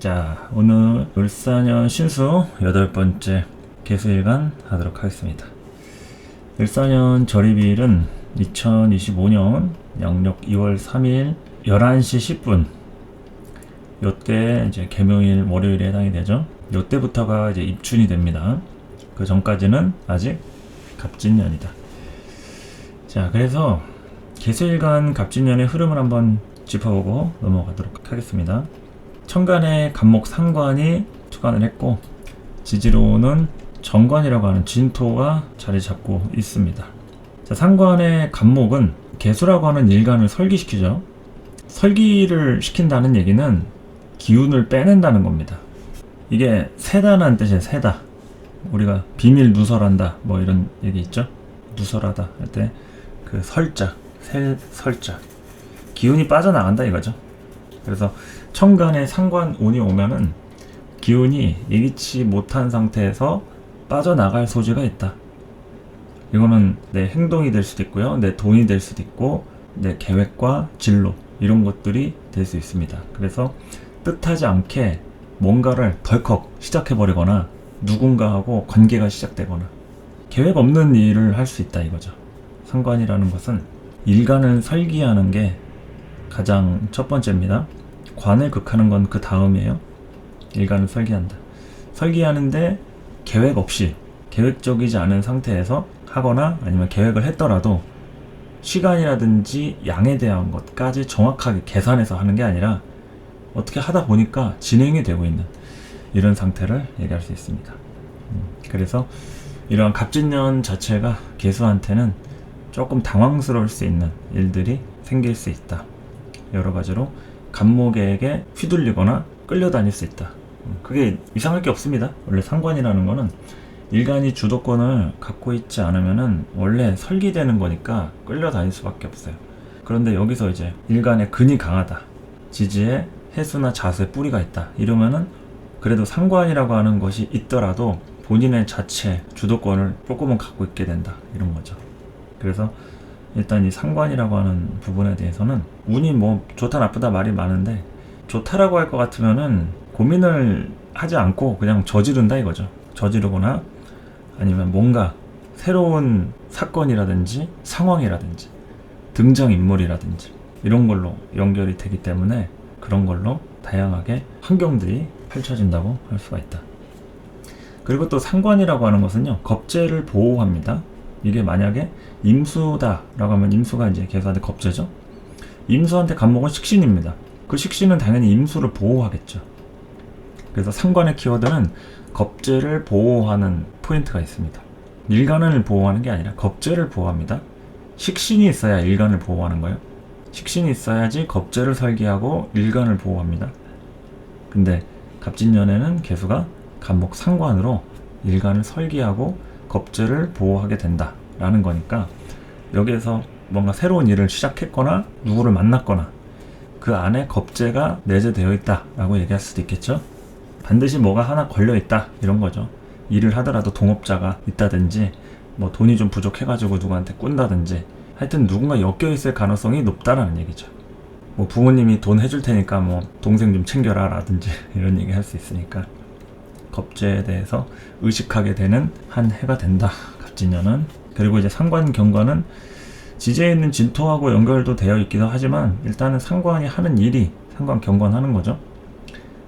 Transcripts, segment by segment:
자, 오늘 을사년 신수 8번째 개수일간 하도록 하겠습니다. 을사년 절입일은 2025년 양력 2월 3일 11시 10분 요때 이제 개묘일 월요일에 해당이 되죠. 요때부터가 이제 입춘이 됩니다. 그 전까지는 아직 갑진년이다. 자, 그래서 개수일간 갑진년의 흐름을 한번 짚어보고 넘어가도록 하겠습니다. 천간에 갑목 상관이 투관을 했고 지지로는 정관이라고 하는 진토가 자리 잡고 있습니다. 자, 상관의 갑목은 개수라고 하는 일간을 설기시키죠. 설기를 시킨다는 얘기는 기운을 빼낸다는 겁니다. 이게 세다라는 뜻이에요. 세다. 우리가 비밀 누설한다 뭐 이런 얘기 있죠. 누설하다 할 때 그 설자, 설자, 기운이 빠져나간다 이거죠. 그래서 천간에 상관운이 오면은 기운이 예기치 못한 상태에서 빠져나갈 소지가 있다. 이거는 내 행동이 될 수도 있고요, 내 돈이 될 수도 있고, 내 계획과 진로 이런 것들이 될 수 있습니다. 그래서 뜻하지 않게 뭔가를 덜컥 시작해버리거나 누군가하고 관계가 시작되거나 계획 없는 일을 할 수 있다 이거죠. 상관이라는 것은 일간을 설기하는 게 가장 첫 번째입니다. 관을 극하는 건 그 다음이에요. 일간을 설기한다. 설기하는데 계획 없이, 계획적이지 않은 상태에서 하거나 아니면 계획을 했더라도 시간이라든지 양에 대한 것까지 정확하게 계산해서 하는 게 아니라 어떻게 하다 보니까 진행이 되고 있는 이런 상태를 얘기할 수 있습니다. 그래서 이러한 갑진년 자체가 개수한테는 조금 당황스러울 수 있는 일들이 생길 수 있다. 여러 가지로 갑목에게 휘둘리거나 끌려다닐 수 있다. 그게 이상할 게 없습니다. 원래 상관이라는 거는 일간이 주도권을 갖고 있지 않으면은 원래 설기되는 거니까 끌려다닐 수밖에 없어요. 그런데 여기서 이제 일간의 근이 강하다, 지지에 해수나 자수의 뿌리가 있다 이러면은 그래도 상관이라고 하는 것이 있더라도 본인의 자체 주도권을 조금은 갖고 있게 된다 이런 거죠. 그래서 일단 이 상관이라고 하는 부분에 대해서는 운이 뭐 좋다 나쁘다 말이 많은데 좋다라고 할 것 같으면은 고민을 하지 않고 그냥 저지른다 이거죠. 저지르거나 아니면 뭔가 새로운 사건이라든지 상황이라든지 등장인물이라든지 이런 걸로 연결이 되기 때문에 그런 걸로 다양하게 환경들이 펼쳐진다고 할 수가 있다. 그리고 또 상관이라고 하는 것은요, 겁재를 보호합니다. 이게 만약에 임수다라고 하면 임수가 이제 개수한테 겁재죠. 임수한테 갑목은 식신입니다. 그 식신은 당연히 임수를 보호하겠죠. 그래서 상관의 키워드는 겁재를 보호하는 포인트가 있습니다. 일간을 보호하는 게 아니라 겁재를 보호합니다. 식신이 있어야 일간을 보호하는 거예요. 식신이 있어야지 겁재를 설계하고 일간을 보호합니다. 근데 갑진년에는 개수가 갑목 상관으로 일간을 설계하고 겁재를 보호하게 된다라는 거니까 여기에서 뭔가 새로운 일을 시작했거나 누구를 만났거나 그 안에 겁재가 내재되어 있다라고 얘기할 수도 있겠죠. 반드시 뭐가 하나 걸려있다 이런 거죠. 일을 하더라도 동업자가 있다든지 뭐 돈이 좀 부족해가지고 누구한테 꾼다든지 하여튼 누군가 엮여있을 가능성이 높다라는 얘기죠. 뭐 부모님이 돈 해줄 테니까 뭐 동생 좀 챙겨라 라든지 이런 얘기 할 수 있으니까 겁재에 대해서 의식하게 되는 한 해가 된다 갑진년은. 그리고 이제 상관 경관은 지지에 있는 진토하고 연결도 되어 있기도 하지만 일단은 상관이 하는 일이 상관 경관하는 거죠.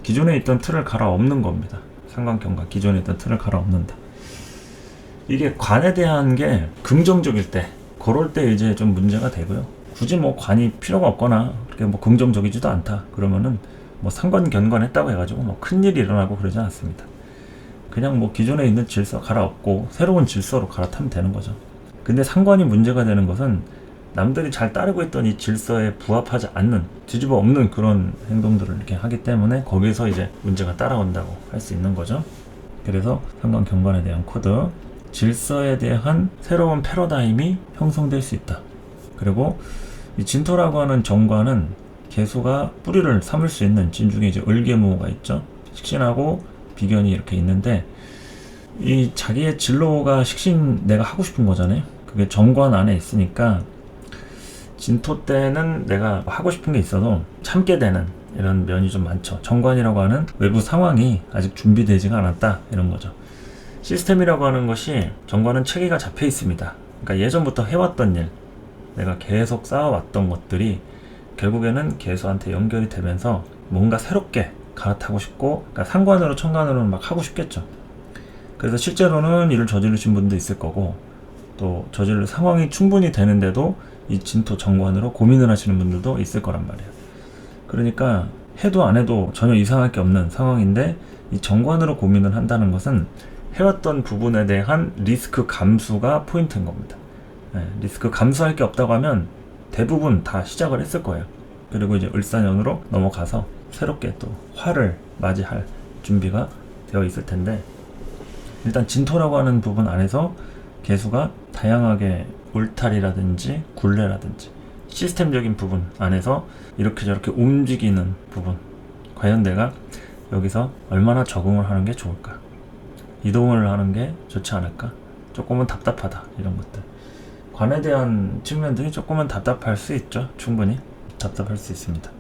기존에 있던 틀을 갈아엎는 겁니다. 상관 경관 기존에 있던 틀을 갈아엎는다. 이게 관에 대한 게 긍정적일 때 그럴 때 이제 좀 문제가 되고요. 굳이 뭐 관이 필요가 없거나 그렇게 뭐 긍정적이지도 않다 그러면은 뭐 상관 경관했다고 해가지고 뭐 큰일이 일어나고 그러지 않습니다. 그냥 뭐 기존에 있는 질서 갈아엎고 새로운 질서로 갈아타면 되는 거죠. 근데 상관이 문제가 되는 것은 남들이 잘 따르고 있던 이 질서에 부합하지 않는, 뒤집어 엎는 그런 행동들을 이렇게 하기 때문에 거기서 이제 문제가 따라온다고 할 수 있는 거죠. 그래서 상관 경관에 대한 코드, 질서에 대한 새로운 패러다임이 형성될 수 있다. 그리고 이 진토라고 하는 정관은 개수가 뿌리를 삼을 수 있는 진 중에 이제 을계무가 있죠. 식신하고 비견이 이렇게 있는데 이 자기의 진로가 식신 내가 하고 싶은 거잖아요. 그게 정관 안에 있으니까 진토 때는 내가 하고 싶은 게 있어도 참게 되는 이런 면이 좀 많죠. 정관이라고 하는 외부 상황이 아직 준비되지가 않았다, 이런 거죠. 시스템이라고 하는 것이, 정관은 체계가 잡혀 있습니다. 그러니까 예전부터 해왔던 일, 내가 계속 쌓아왔던 것들이 결국에는 개수한테 연결이 되면서 뭔가 새롭게 갈아타고 싶고, 그러니까 상관으로 천간으로는 막 하고 싶겠죠. 그래서 실제로는 일을 저지르신 분도 있을 거고, 또 저지를 상황이 충분히 되는데도 이 진토 정관으로 고민을 하시는 분들도 있을 거란 말이에요. 그러니까 해도 안 해도 전혀 이상할 게 없는 상황인데, 이 정관으로 고민을 한다는 것은 해왔던 부분에 대한 리스크 감수가 포인트인 겁니다. 리스크 감수할 게 없다고 하면 대부분 다 시작을 했을 거예요. 그리고 이제 을사년으로 넘어가서 새롭게 또 화를 맞이할 준비가 되어 있을 텐데, 일단 진토라고 하는 부분 안에서 개수가 다양하게 울타리라든지 굴레라든지 시스템적인 부분 안에서 이렇게 저렇게 움직이는 부분, 과연 내가 여기서 얼마나 적응을 하는 게 좋을까, 이동을 하는 게 좋지 않을까, 조금은 답답하다, 이런 것들, 관에 대한 측면들이 조금은 답답할 수 있죠. 충분히 답답할 수 있습니다.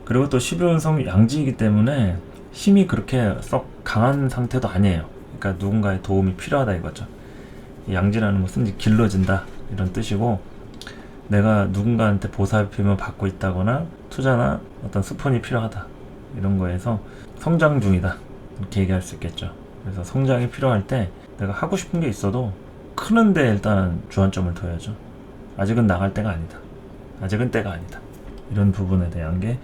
그리고 또 12운성 양지이기 때문에 힘이 그렇게 썩 강한 상태도 아니에요. 그러니까 누군가의 도움이 필요하다, 이거죠. 양지라는 것은 이제 길러진다, 이런 뜻이고, 내가 누군가한테 보살핌을 받고 있다거나 투자나 어떤 스폰이 필요하다, 이런 거에서 성장 중이다, 이렇게 얘기할 수 있겠죠. 그래서 성장이 필요할 때 내가 하고 싶은 게 있어도 크는데 일단 주안점을 둬야죠. 아직은 나갈 때가 아니다, 아직은 때가 아니다, 이런 부분에 대한 게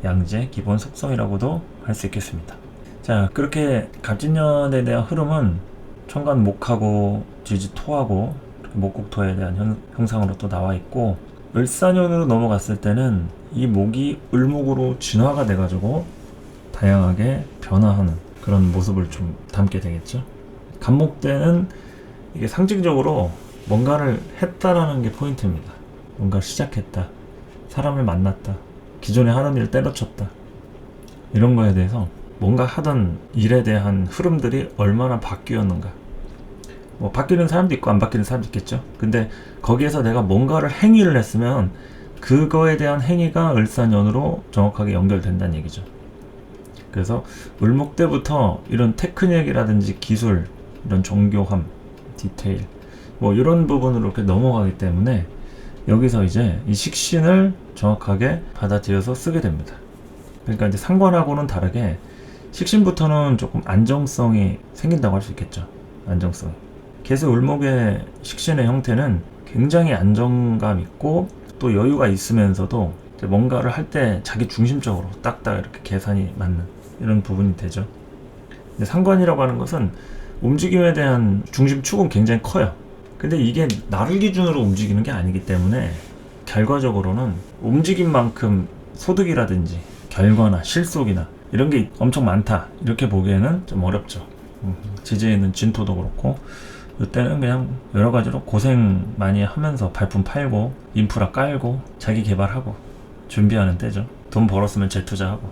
양지의 기본 속성이라고도 할 수 있겠습니다. 자, 그렇게 갑진년에 대한 흐름은 천간 목하고 지지토하고 목국토에 대한 형상으로 또 나와 있고, 을사년으로 넘어갔을 때는 이 목이 을목으로 진화가 돼가지고 다양하게 변화하는 그런 모습을 좀 담게 되겠죠. 간목 때는 이게 상징적으로 뭔가를 했다라는 게 포인트입니다. 뭔가 시작했다, 사람을 만났다, 기존에 하는 일을 때려쳤다, 이런 거에 대해서 뭔가 하던 일에 대한 흐름들이 얼마나 바뀌었는가. 뭐 바뀌는 사람도 있고 안 바뀌는 사람도 있겠죠. 근데 거기에서 내가 뭔가를 행위를 했으면 그거에 대한 행위가 을사년으로 정확하게 연결된다는 얘기죠. 그래서 을목 때부터 이런 테크닉이라든지 기술, 이런 정교함, 디테일, 뭐 이런 부분으로 이렇게 넘어가기 때문에 여기서 이제 이 식신을 정확하게 받아들여서 쓰게 됩니다. 그러니까 이제 상관하고는 다르게 식신부터는 조금 안정성이 생긴다고 할 수 있겠죠. 안정성. 개수 을목의 식신의 형태는 굉장히 안정감 있고 또 여유가 있으면서도 뭔가를 할 때 자기 중심적으로 딱딱 이렇게 계산이 맞는 이런 부분이 되죠. 근데 상관이라고 하는 것은 움직임에 대한 중심축은 굉장히 커요. 근데 이게 나를 기준으로 움직이는 게 아니기 때문에 결과적으로는 움직임만큼 소득이라든지 결과나 실속이나 이런 게 엄청 많다, 이렇게 보기에는 좀 어렵죠. 지지에 있는 진토도 그렇고, 이때는 그냥 여러 가지로 고생 많이 하면서 발품 팔고 인프라 깔고 자기 개발하고 준비하는 때죠. 돈 벌었으면 재투자하고.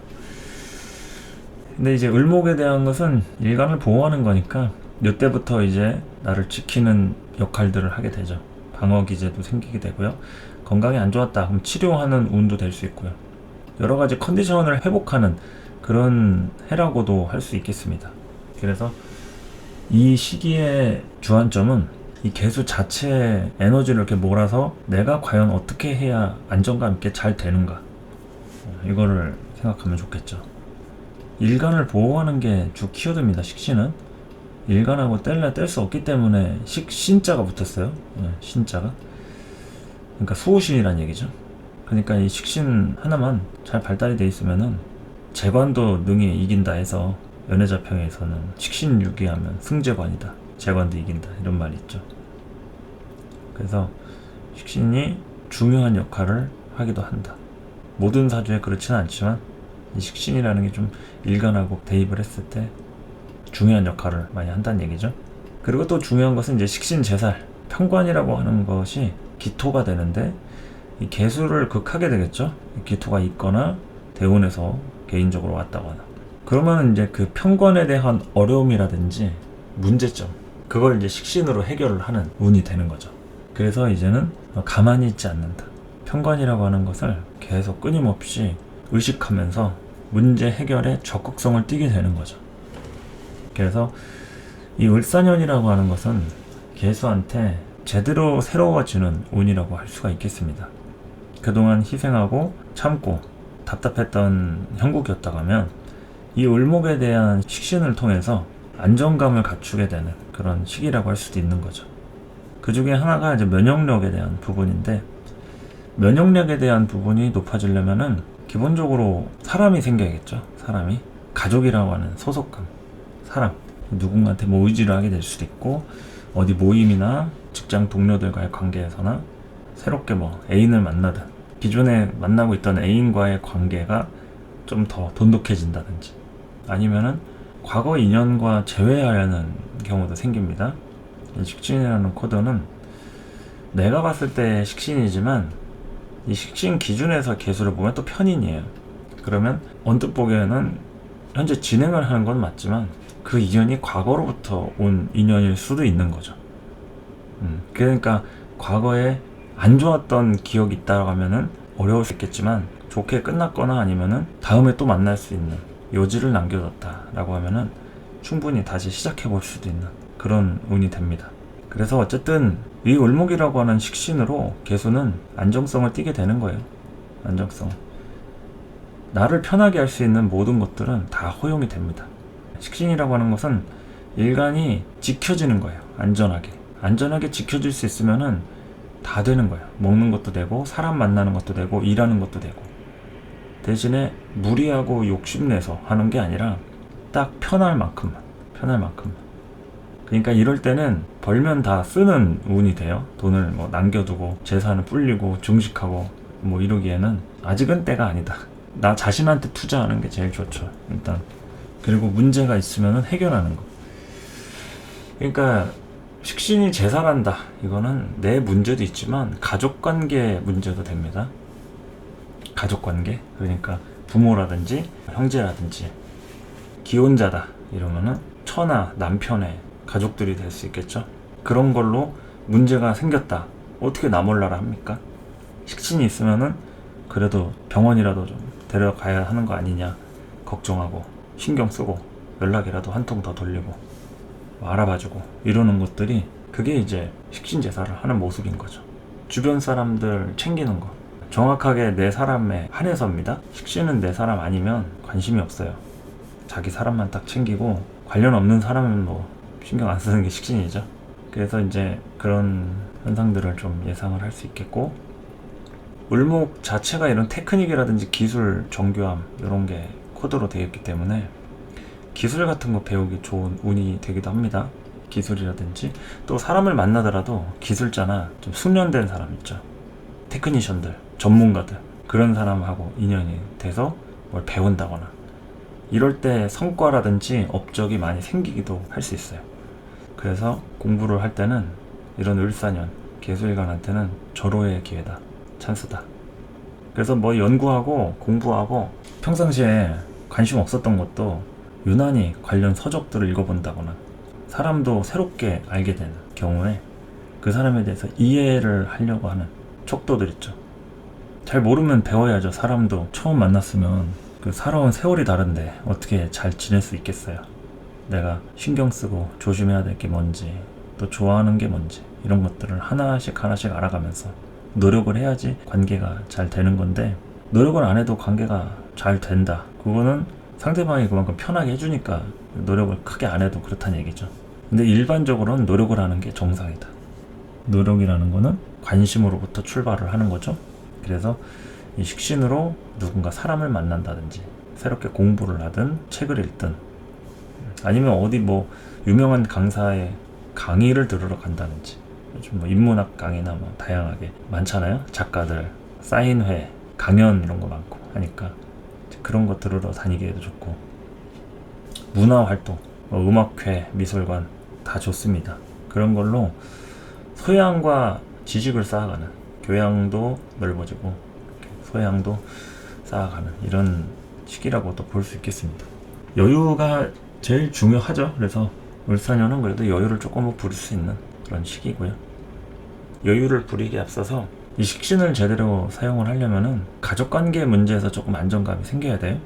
근데 이제 을목에 대한 것은 일간을 보호하는 거니까 이때부터 이제 나를 지키는 역할들을 하게 되죠. 방어 기제도 생기게 되고요. 건강이 안 좋았다 그럼 치료하는 운도 될 수 있고요. 여러 가지 컨디션을 회복하는 그런 해라고도 할 수 있겠습니다. 그래서 이 시기의 주안점은 이 개수 자체의 에너지를 이렇게 몰아서 내가 과연 어떻게 해야 안정감 있게 잘 되는가, 이거를 생각하면 좋겠죠. 일간을 보호하는 게 주 키워드입니다. 식신은 일간하고 뗄 수 없기 때문에 신자가 붙었어요. 신자가. 그러니까 수호신이란 얘기죠. 그러니까 이 식신 하나만 잘 발달이 돼 있으면은 재관도 능히 이긴다 해서 연애자평에서는 식신 유기하면 승재관이다, 재관도 이긴다, 이런 말이 있죠. 그래서 식신이 중요한 역할을 하기도 한다. 모든 사주에 그렇지는 않지만 이 식신이라는 게 좀 일간하고 대입을 했을 때 중요한 역할을 많이 한다는 얘기죠. 그리고 또 중요한 것은 이제 식신재살, 편관이라고 하는 것이 기토가 되는데 이 개수를 극하게 되겠죠. 기토가 있거나 대운에서 개인적으로 왔다거나, 그러면 이제 그 편관에 대한 어려움이라든지 문제점, 그걸 이제 식신으로 해결을 하는 운이 되는 거죠. 그래서 이제는 가만히 있지 않는다. 편관이라고 하는 것을 계속 끊임없이 의식하면서 문제 해결에 적극성을 띠게 되는 거죠. 그래서 이 을사년이라고 하는 것은 개수한테 제대로 새로워지는 운이라고 할 수가 있겠습니다. 그동안 희생하고 참고 답답했던 형국이었다고 하면 이 을목에 대한 식신을 통해서 안정감을 갖추게 되는 그런 시기라고 할 수도 있는 거죠. 그 중에 하나가 이제 면역력에 대한 부분인데, 면역력에 대한 부분이 높아지려면은 기본적으로 사람이 생겨야겠죠. 사람이 가족이라고 하는 소속감, 사람, 누군가한테 뭐 의지를 하게 될 수도 있고, 어디 모임이나 직장 동료들과의 관계에서나 새롭게 뭐 애인을 만나든 기존에 만나고 있던 애인과의 관계가 좀 더 돈독해진다든지, 아니면은 과거 인연과 재회하려는 경우도 생깁니다. 식신이라는 코드는 내가 봤을 때 식신이지만 이 식신 기준에서 개수를 보면 또 편인이에요. 그러면 언뜻 보기에는 현재 진행을 하는 건 맞지만 그 인연이 과거로부터 온 인연일 수도 있는 거죠. 그러니까 과거에 안 좋았던 기억이 있다고 하면은 어려울 수 있겠지만, 좋게 끝났거나 아니면은 다음에 또 만날 수 있는 여지를 남겨뒀다라고 하면은 충분히 다시 시작해 볼 수도 있는 그런 운이 됩니다. 그래서 어쨌든 이 을목이라고 하는 식신으로 개수는 안정성을 띠게 되는 거예요. 안정성. 나를 편하게 할 수 있는 모든 것들은 다 허용이 됩니다. 식신이라고 하는 것은 일간이 지켜지는 거예요. 안전하게 지켜질 수 있으면은 다 되는 거예요. 먹는 것도 되고, 사람 만나는 것도 되고, 일하는 것도 되고. 대신에 무리하고 욕심내서 하는 게 아니라 딱 편할 만큼만. 그러니까 이럴 때는 벌면 다 쓰는 운이 돼요. 돈을 뭐 남겨두고 재산을 불리고 증식하고 뭐 이러기에는 아직은 때가 아니다. 나 자신한테 투자하는 게 제일 좋죠, 일단. 그리고 문제가 있으면 해결하는 거. 그러니까 식신이 제살한다, 이거는 내 문제도 있지만 가족관계 문제도 됩니다. 가족관계, 그러니까 부모라든지 형제라든지 기혼자다 이러면은 처나 남편의 가족들이 될 수 있겠죠. 그런 걸로 문제가 생겼다, 어떻게 나 몰라라 합니까? 식신이 있으면은 그래도 병원이라도 좀 데려가야 하는 거 아니냐 걱정하고 신경 쓰고 연락이라도 한 통 더 돌리고 알아봐주고 이러는 것들이, 그게 이제 식신제사를 하는 모습인 거죠. 주변 사람들 챙기는 거 정확하게 내 사람에 한해서입니다. 식신은 내 사람 아니면 관심이 없어요. 자기 사람만 딱 챙기고 관련 없는 사람은 뭐 신경 안 쓰는 게 식신이죠. 그래서 이제 그런 현상들을 좀 예상을 할 수 있겠고, 을목 자체가 이런 테크닉이라든지 기술, 정교함 이런 게 코드로 되어 있기 때문에 기술 같은 거 배우기 좋은 운이 되기도 합니다. 기술이라든지 또 사람을 만나더라도 기술자나 좀 숙련된 사람 있죠. 테크니션들, 전문가들, 그런 사람하고 인연이 돼서 뭘 배운다거나 이럴 때 성과라든지 업적이 많이 생기기도 할 수 있어요. 그래서 공부를 할 때는 이런 을사년, 개수일간한테는 절호의 기회다, 찬스다. 그래서 뭐 연구하고 공부하고 평상시에 관심 없었던 것도 유난히 관련 서적들을 읽어본다거나 사람도 새롭게 알게 되는 경우에 그 사람에 대해서 이해를 하려고 하는 척도들 있죠. 잘 모르면 배워야죠. 사람도 처음 만났으면 그 살아온 세월이 다른데 어떻게 잘 지낼 수 있겠어요. 내가 신경 쓰고 조심해야 될 게 뭔지, 또 좋아하는 게 뭔지, 이런 것들을 하나씩 알아가면서 노력을 해야지 관계가 잘 되는 건데, 노력을 안 해도 관계가 잘 된다, 그거는 상대방이 그만큼 편하게 해주니까 노력을 크게 안 해도 그렇다는 얘기죠. 근데 일반적으로는 노력을 하는 게 정상이다. 노력이라는 거는 관심으로부터 출발을 하는 거죠. 그래서 이 식신으로 누군가 사람을 만난다든지 새롭게 공부를 하든 책을 읽든 아니면 어디 뭐 유명한 강사의 강의를 들으러 간다든지, 요즘 뭐 인문학 강의나 뭐 다양하게 많잖아요. 작가들 사인회, 강연 이런 거 많고 하니까 그런 거 들으러 다니기에도 좋고, 문화활동, 뭐 음악회, 미술관 다 좋습니다. 그런 걸로 소양과 지식을 쌓아가는, 교양도 넓어지고 소양도 쌓아가는 이런 시기라고도 볼 수 있겠습니다. 여유가 제일 중요하죠. 그래서 을사년은 그래도 여유를 조금 부릴 수 있는 그런 시기고요. 여유를 부리기에 앞서서 이 식신을 제대로 사용을 하려면은 가족관계 문제에서 조금 안정감이 생겨야 돼요.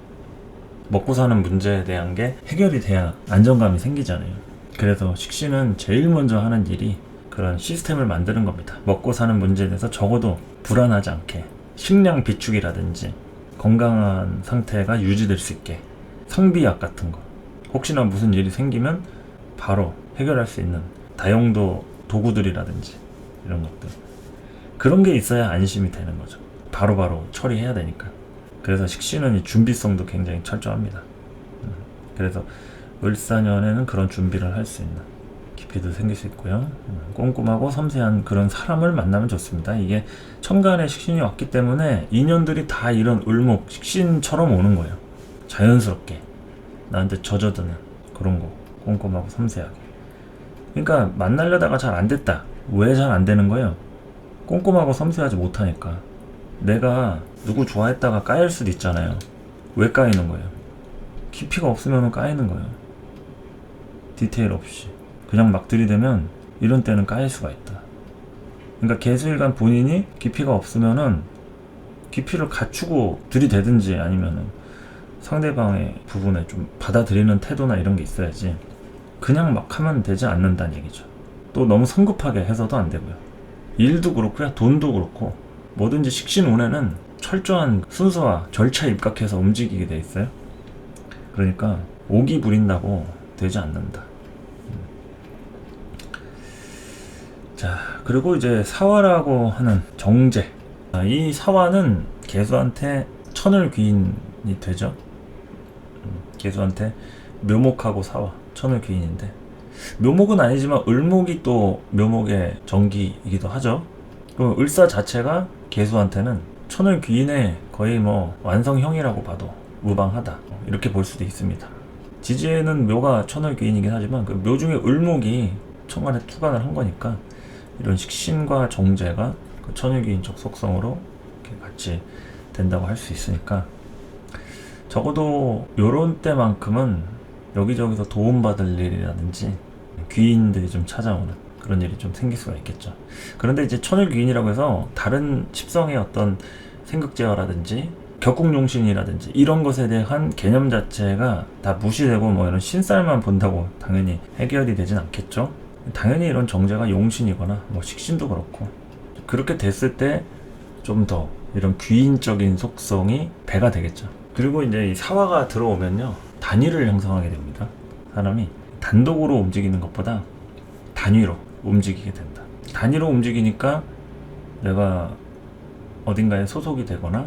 먹고 사는 문제에 대한 게 해결이 돼야 안정감이 생기잖아요. 그래서 식신은 제일 먼저 하는 일이 그런 시스템을 만드는 겁니다. 먹고 사는 문제에 대해서 적어도 불안하지 않게 식량 비축이라든지 건강한 상태가 유지될 수 있게 상비약 같은 거, 혹시나 무슨 일이 생기면 바로 해결할 수 있는 다용도 도구들이라든지 이런 것들, 그런 게 있어야 안심이 되는 거죠. 바로바로 처리해야 되니까. 그래서 식신은 이 준비성도 굉장히 철저합니다. 그래서 을사년에는 그런 준비를 할 수 있는 깊이도 생길 수 있고요. 꼼꼼하고 섬세한 그런 사람을 만나면 좋습니다. 이게 천간에 식신이 왔기 때문에 인연들이 다 이런 을목 식신처럼 오는 거예요. 자연스럽게 나한테 젖어드는 그런 거, 꼼꼼하고 섬세하게. 그러니까 만나려다가 잘 안 됐다. 왜 잘 안 되는 거예요? 꼼꼼하고 섬세하지 못하니까. 내가 누구 좋아했다가 까일 수도 있잖아요. 왜 까이는 거예요? 깊이가 없으면 까이는 거예요. 디테일 없이 그냥 막 들이대면 이런 때는 까일 수가 있다. 그러니까 개수일간 본인이 깊이가 없으면은 깊이를 갖추고 들이대든지 아니면은 상대방의 부분에 좀 받아들이는 태도나 이런 게 있어야지 그냥 막 하면 되지 않는다는 얘기죠. 또 너무 성급하게 해서도 안 되고요. 일도 그렇고요, 돈도 그렇고 뭐든지 식신운에는 철저한 순서와 절차에 입각해서 움직이게 돼 있어요. 그러니까 오기 부린다고 되지 않는다. 자, 그리고 이제 사화라고 하는 정제. 이 사화는 개수한테 천을 귀인이 되죠. 개수한테 묘목하고 사화, 천을 귀인인데, 묘목은 아니지만 을목이 또 묘목의 정기이기도 하죠. 그 을사 자체가 개수한테는 천을 귀인의 거의 뭐 완성형이라고 봐도 무방하다, 이렇게 볼 수도 있습니다. 지지에는 묘가 천을 귀인이긴 하지만 그 묘 중에 을목이 천간에 투간을 한 거니까 이런 식신과 정제가 그 천을 귀인적 속성으로 이렇게 같이 된다고 할 수 있으니까, 적어도 요런 때만큼은 여기저기서 도움받을 일이라든지 귀인들이 좀 찾아오는 그런 일이 좀 생길 수가 있겠죠. 그런데 이제 천을 귀인이라고 해서 다른 십성의 어떤 생극제어라든지 격국용신이라든지 이런 것에 대한 개념 자체가 다 무시되고 뭐 이런 신살만 본다고 당연히 해결이 되진 않겠죠. 당연히 이런 정제가 용신이거나 뭐 식신도 그렇고 그렇게 됐을 때 좀 더 이런 귀인적인 속성이 배가 되겠죠. 그리고 이제 이 사화가 들어오면요, 단위를 형성하게 됩니다. 사람이 단독으로 움직이는 것보다 단위로 움직이게 된다. 단위로 움직이니까 내가 어딘가에 소속이 되거나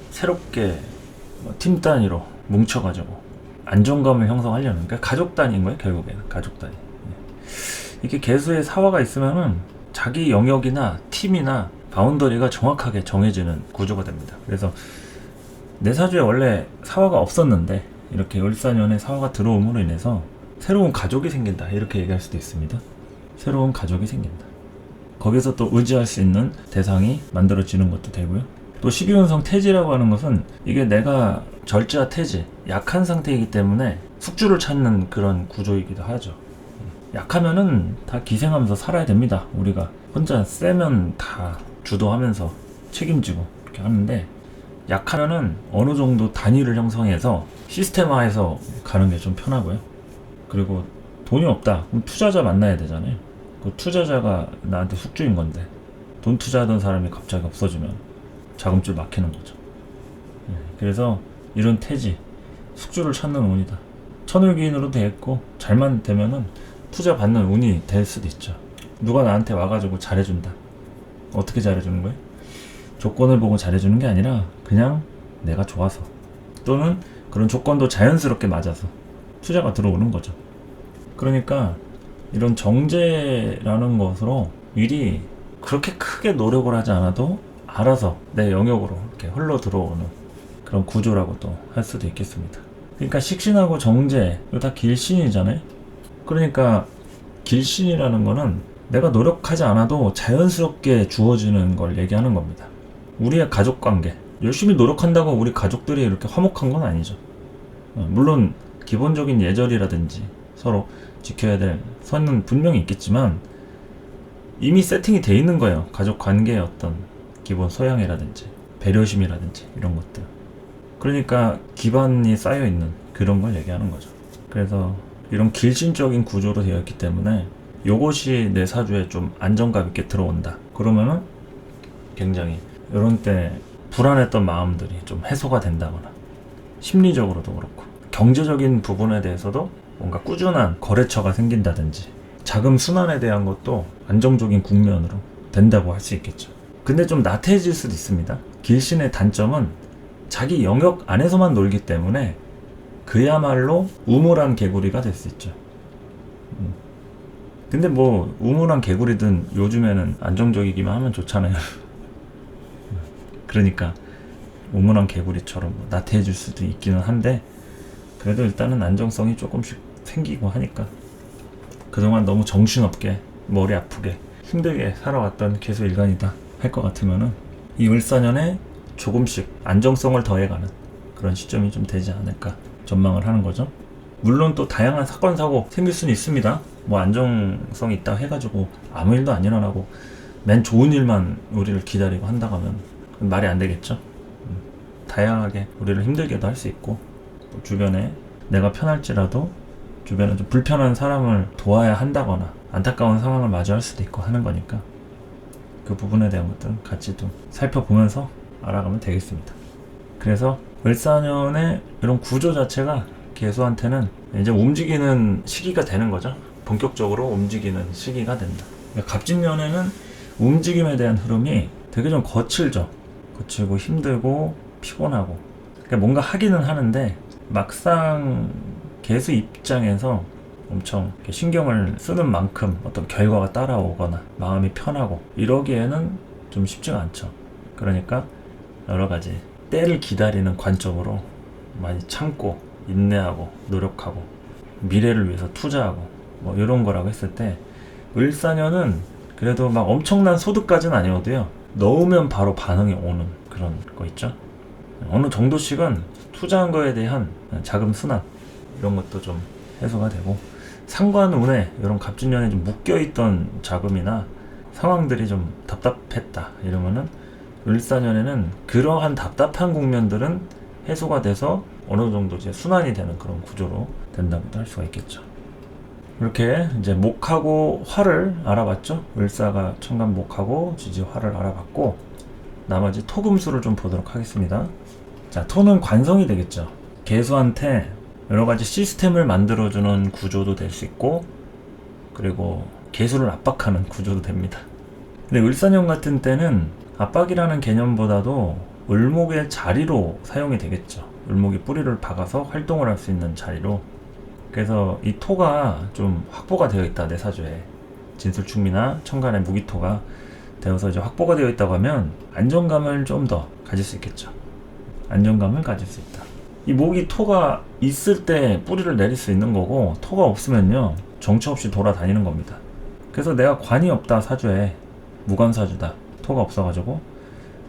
새롭게 팀 단위로 뭉쳐가지고 안정감을 형성하려는, 그러니까 가족 단위인 거예요. 결국에는 가족 단위. 이게 개수에 사화가 있으면은 자기 영역이나 팀이나 바운더리가 정확하게 정해지는 구조가 됩니다. 그래서 내 사주에 원래 사화가 없었는데 이렇게 을사년에 사화가 들어옴으로 인해서 새로운 가족이 생긴다, 이렇게 얘기할 수도 있습니다. 새로운 가족이 생긴다. 거기서 또 의지할 수 있는 대상이 만들어지는 것도 되고요. 또 12운성 태지라고 하는 것은 이게 내가 절제와 태지, 약한 상태이기 때문에 숙주를 찾는 그런 구조이기도 하죠. 약하면은 다 기생하면서 살아야 됩니다. 우리가 혼자 세면 다 주도하면서 책임지고 이렇게 하는데, 약하면은 어느 정도 단위를 형성해서 시스템화해서 가는 게 좀 편하고요. 그리고 돈이 없다, 그럼 투자자 만나야 되잖아요. 그 투자자가 나한테 숙주인 건데 돈 투자하던 사람이 갑자기 없어지면 자금줄 막히는 거죠. 그래서 이런 태지, 숙주를 찾는 운이다. 천을귀인으로 돼 있고 잘만 되면은 투자 받는 운이 될 수도 있죠. 누가 나한테 와가지고 잘해준다. 어떻게 잘해주는 거예요? 조건을 보고 잘해주는 게 아니라 그냥 내가 좋아서, 또는 그런 조건도 자연스럽게 맞아서 투자가 들어오는 거죠. 그러니까 이런 정제라는 것으로 미리 그렇게 크게 노력을 하지 않아도 알아서 내 영역으로 이렇게 흘러 들어오는 그런 구조라고 또 할 수도 있겠습니다. 그러니까 식신하고 정제 이거 다 길신이잖아요. 그러니까 길신이라는 거는 내가 노력하지 않아도 자연스럽게 주어지는 걸 얘기하는 겁니다. 우리의 가족관계, 열심히 노력한다고 우리 가족들이 이렇게 화목한 건 아니죠. 물론 기본적인 예절이라든지 서로 지켜야 될 선은 분명히 있겠지만 이미 세팅이 돼 있는 거예요. 가족 관계의 어떤 기본 소양이라든지 배려심이라든지 이런 것들. 그러니까 기반이 쌓여 있는 그런 걸 얘기하는 거죠. 그래서 이런 길신적인 구조로 되어 있기 때문에 요것이 내 사주에 좀 안정감 있게 들어온다. 그러면은 굉장히 이런 때 불안했던 마음들이 좀 해소가 된다거나 심리적으로도 그렇고 경제적인 부분에 대해서도 뭔가 꾸준한 거래처가 생긴다든지 자금 순환에 대한 것도 안정적인 국면으로 된다고 할 수 있겠죠. 근데 좀 나태해질 수도 있습니다. 길신의 단점은 자기 영역 안에서만 놀기 때문에 그야말로 우물안 개구리가 될 수 있죠. 근데 뭐 우물안 개구리든 요즘에는 안정적이기만 하면 좋잖아요. 그러니까 우물안 개구리처럼 나태해질 수도 있기는 한데 그래도 일단은 안정성이 조금씩 생기고 하니까 그동안 너무 정신없게 머리 아프게 힘들게 살아왔던 개수일간이다 할 것 같으면은 이 을사년에 조금씩 안정성을 더해가는 그런 시점이 좀 되지 않을까 전망을 하는 거죠. 물론 또 다양한 사건 사고 생길 수는 있습니다. 뭐 안정성이 있다 해가지고 아무 일도 안 일어나고 맨 좋은 일만 우리를 기다리고 한다고 하면 말이 안 되겠죠. 다양하게 우리를 힘들게도 할 수 있고 또 주변에 내가 편할지라도 주변에 좀 불편한 사람을 도와야 한다거나 안타까운 상황을 마주할 수도 있고 하는 거니까 그 부분에 대한 것들은 같이 좀 살펴보면서 알아가면 되겠습니다. 그래서 을사년의 이런 구조 자체가 개수한테는 이제 움직이는 시기가 되는 거죠. 본격적으로 움직이는 시기가 된다. 그러니까 갑진년에는 움직임에 대한 흐름이 되게 좀 거칠죠. 거칠고 힘들고 피곤하고 그러니까 뭔가 하기는 하는데 막상 개수 입장에서 엄청 신경을 쓰는 만큼 어떤 결과가 따라오거나 마음이 편하고 이러기에는 좀 쉽지가 않죠. 그러니까 여러 가지 때를 기다리는 관점으로 많이 참고 인내하고 노력하고 미래를 위해서 투자하고 뭐 이런 거라고 했을 때 을사년은 그래도 막 엄청난 소득까지는 아니어도요 넣으면 바로 반응이 오는 그런 거 있죠. 어느 정도씩은 투자한 거에 대한 자금 순환 이런 것도 좀 해소가 되고 상관운에 이런 갑진년에 좀 묶여있던 자금이나 상황들이 좀 답답했다 이러면은 을사년에는 그러한 답답한 국면들은 해소가 돼서 어느 정도 이제 순환이 되는 그런 구조로 된다고도 할 수가 있겠죠. 이렇게 이제 목하고 화를 알아봤죠. 을사가 천간 목하고 지지 화를 알아봤고 나머지 토금수를 좀 보도록 하겠습니다. 자, 토는 관성이 되겠죠. 개수한테 여러가지 시스템을 만들어주는 구조도 될 수 있고 그리고 개수를 압박하는 구조도 됩니다. 근데 을사년 같은 때는 압박이라는 개념보다도 을목의 자리로 사용이 되겠죠. 을목이 뿌리를 박아서 활동을 할 수 있는 자리로. 그래서 이 토가 좀 확보가 되어 있다 내 사주에 진술충미나 천간의 무기토가 되어서 이제 확보가 되어 있다고 하면 안정감을 좀 더 가질 수 있겠죠. 안정감을 가질 수 있다. 이 목이 토가 있을 때 뿌리를 내릴 수 있는 거고 토가 없으면요 정처 없이 돌아다니는 겁니다. 그래서 내가 관이 없다 사주에 무관사주다 토가 없어가지고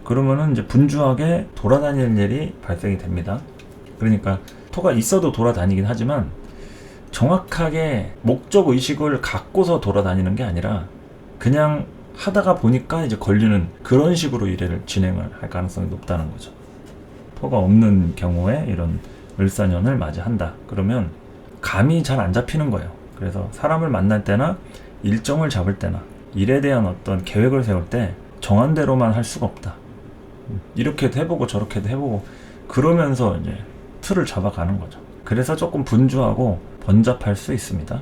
그러면은 이제 분주하게 돌아다닐 일이 발생이 됩니다. 그러니까 토가 있어도 돌아다니긴 하지만 정확하게 목적 의식을 갖고서 돌아다니는 게 아니라 그냥 하다가 보니까 이제 걸리는 그런 식으로 일을 진행을 할 가능성이 높다는 거죠. 토가 없는 경우에 이런 을사년을 맞이한다. 그러면 감이 잘 안 잡히는 거예요. 그래서 사람을 만날 때나 일정을 잡을 때나 일에 대한 어떤 계획을 세울 때 정한 대로만 할 수가 없다. 이렇게도 해보고 저렇게도 해보고 그러면서 이제 틀을 잡아가는 거죠. 그래서 조금 분주하고 번잡할 수 있습니다.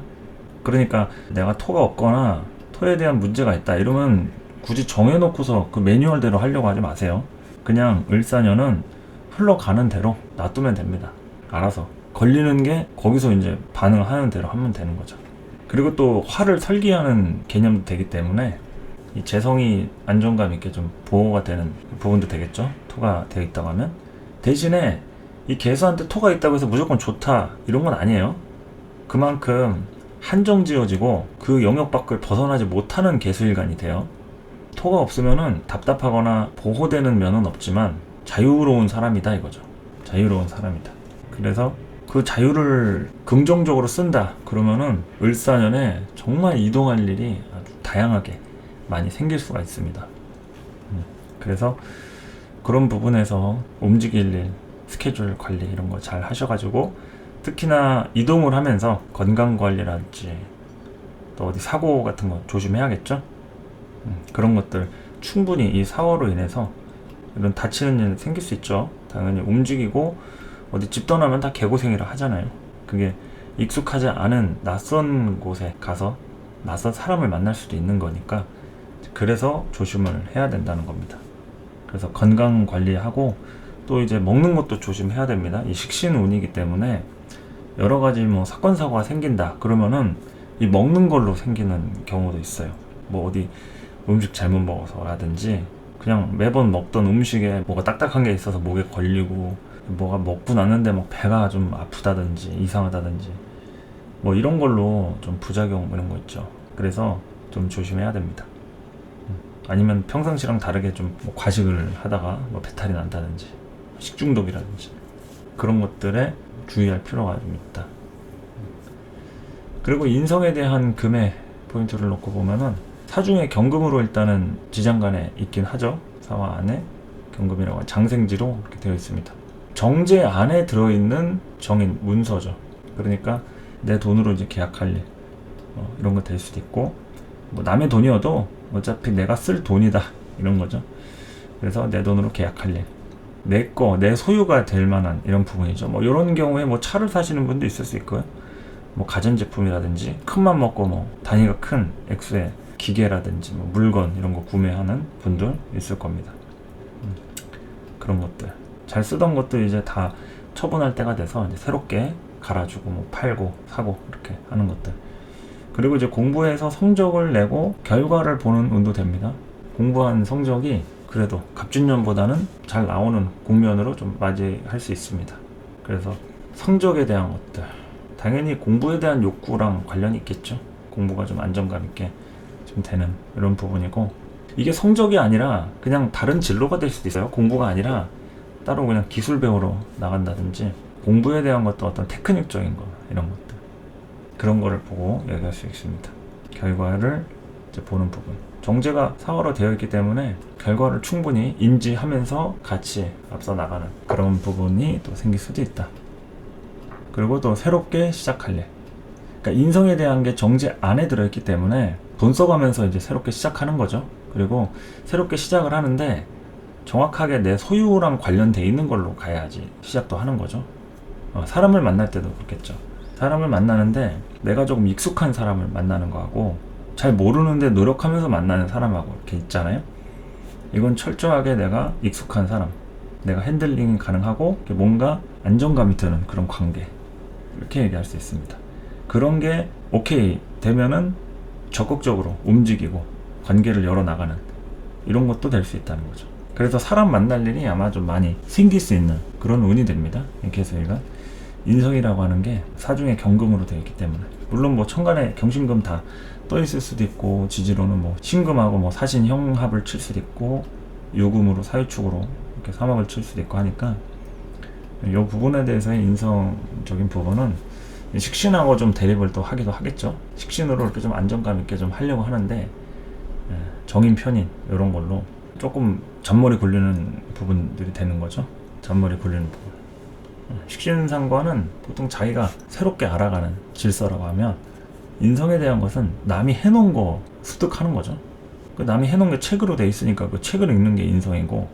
그러니까 내가 토가 없거나 토에 대한 문제가 있다 이러면 굳이 정해놓고서 그 매뉴얼대로 하려고 하지 마세요. 그냥 을사년은 흘러가는 대로 놔두면 됩니다. 알아서 걸리는 게 거기서 이제 반응하는 대로 하면 되는 거죠. 그리고 또 화를 설기하는 개념도 되기 때문에 이 재성이 안정감 있게 좀 보호가 되는 부분도 되겠죠. 토가 되어 있다고 하면 대신에 이 개수한테 토가 있다고 해서 무조건 좋다 이런 건 아니에요. 그만큼 한정지어지고 그 영역 밖을 벗어나지 못하는 개수일간이 돼요. 토가 없으면은 답답하거나 보호되는 면은 없지만 자유로운 사람이다 이거죠. 자유로운 사람이다. 그래서 그 자유를 긍정적으로 쓴다 그러면은 을사년에 정말 이동할 일이 아주 다양하게 많이 생길 수가 있습니다. 그래서 그런 부분에서 움직일 일, 스케줄 관리 이런 거 잘 하셔가지고 특히나 이동을 하면서 건강관리랄지 또 어디 사고 같은 거 조심해야겠죠. 그런 것들 충분히 이 4월로 인해서 이런 다치는 일 생길 수 있죠. 당연히 움직이고 어디 집 떠나면 다 개고생이라 하잖아요. 그게 익숙하지 않은 낯선 곳에 가서 낯선 사람을 만날 수도 있는 거니까 그래서 조심을 해야 된다는 겁니다. 그래서 건강 관리하고 또 이제 먹는 것도 조심해야 됩니다. 이 식신운이기 때문에 여러 가지 뭐 사건 사고가 생긴다 그러면은 이 먹는 걸로 생기는 경우도 있어요. 뭐 어디 음식 잘못 먹어서라든지 그냥 매번 먹던 음식에 뭐가 딱딱한 게 있어서 목에 걸리고 뭐가 먹고 났는데 막 배가 좀 아프다든지 이상하다든지 뭐 이런 걸로 좀 부작용 이런 거 있죠. 그래서 좀 조심해야 됩니다. 아니면 평상시랑 다르게 좀뭐 과식을 하다가 뭐 배탈이 난다든지 식중독이라든지 그런 것들에 주의할 필요가 좀 있다. 그리고 인성에 대한 금의 포인트를 놓고 보면은 사중에 경금으로 일단은 지장간에 있긴 하죠. 사화 안에 경금이라고 장생지로 이렇게 되어 있습니다. 정제 안에 들어있는 정인 문서죠. 그러니까 내 돈으로 이제 계약할 일 이런 거 될 수도 있고 뭐 남의 돈이어도 어차피 내가 쓸 돈이다 이런 거죠. 그래서 내 돈으로 계약할 일 내 거, 내 소유가 될 만한 이런 부분이죠. 뭐 이런 경우에 뭐 차를 사시는 분도 있을 수 있고요. 뭐 가전제품이라든지 큰맘 먹고 뭐 단위가 큰 액수의 기계라든지 뭐 물건 이런 거 구매하는 분들 있을 겁니다. 그런 것들 잘 쓰던 것도 이제 다 처분할 때가 돼서 이제 새롭게 갈아주고 뭐 팔고 사고 이렇게 하는 것들. 그리고 이제 공부해서 성적을 내고 결과를 보는 운도 됩니다. 공부한 성적이 그래도 갑진년보다는 잘 나오는 국면으로 좀 맞이할 수 있습니다. 그래서 성적에 대한 것들 당연히 공부에 대한 욕구랑 관련이 있겠죠. 공부가 좀 안정감 있게 좀 되는 이런 부분이고 이게 성적이 아니라 그냥 다른 진로가 될 수도 있어요. 공부가 아니라 따로 그냥 기술 배우러 나간다든지 공부에 대한 것도 어떤 테크닉적인 거 이런 것들 그런 거를 보고 얘기할 수 있습니다. 결과를 이제 보는 부분 정제가 사화로 되어 있기 때문에 결과를 충분히 인지하면서 같이 앞서 나가는 그런 부분이 또 생길 수도 있다. 그리고 또 새롭게 시작할 일 그러니까 인성에 대한 게 정제 안에 들어있기 때문에 돈 써가면서 이제 새롭게 시작하는 거죠. 그리고 새롭게 시작을 하는데 정확하게 내 소유랑 관련돼 있는 걸로 가야지 시작도 하는 거죠. 사람을 만날 때도 그렇겠죠. 사람을 만나는데 내가 조금 익숙한 사람을 만나는 거하고 잘 모르는데 노력하면서 만나는 사람하고 이렇게 있잖아요. 이건 철저하게 내가 익숙한 사람 내가 핸들링이 가능하고 뭔가 안정감이 드는 그런 관계 이렇게 얘기할 수 있습니다. 그런 게 오케이 되면은 적극적으로 움직이고 관계를 열어나가는 이런 것도 될 수 있다는 거죠. 그래서 사람 만날 일이 아마 좀 많이 생길 수 있는 그런 운이 됩니다. 개수일간 인성이라고 하는 게 사중에 경금으로 되어 있기 때문에 물론 뭐 천간에 경신금 다 떠 있을 수도 있고 지지로는 뭐 신금하고 뭐 사신 형합을 칠 수도 있고 요금으로 사유축으로 이렇게 삼합을 칠 수도 있고 하니까 이 부분에 대해서의 인성적인 부분은 식신하고 좀 대립을 또 하기도 하겠죠. 식신으로 이렇게 좀 안정감 있게 좀 하려고 하는데 정인 편인 이런 걸로 조금 잔머리 굴리는 부분들이 되는 거죠. 잔머리 굴리는 부분. 식신상관은 보통 자기가 새롭게 알아가는 질서라고 하면 인성에 대한 것은 남이 해놓은 거 습득하는 거죠. 그 남이 해놓은 게 책으로 돼 있으니까 그 책을 읽는 게 인성이고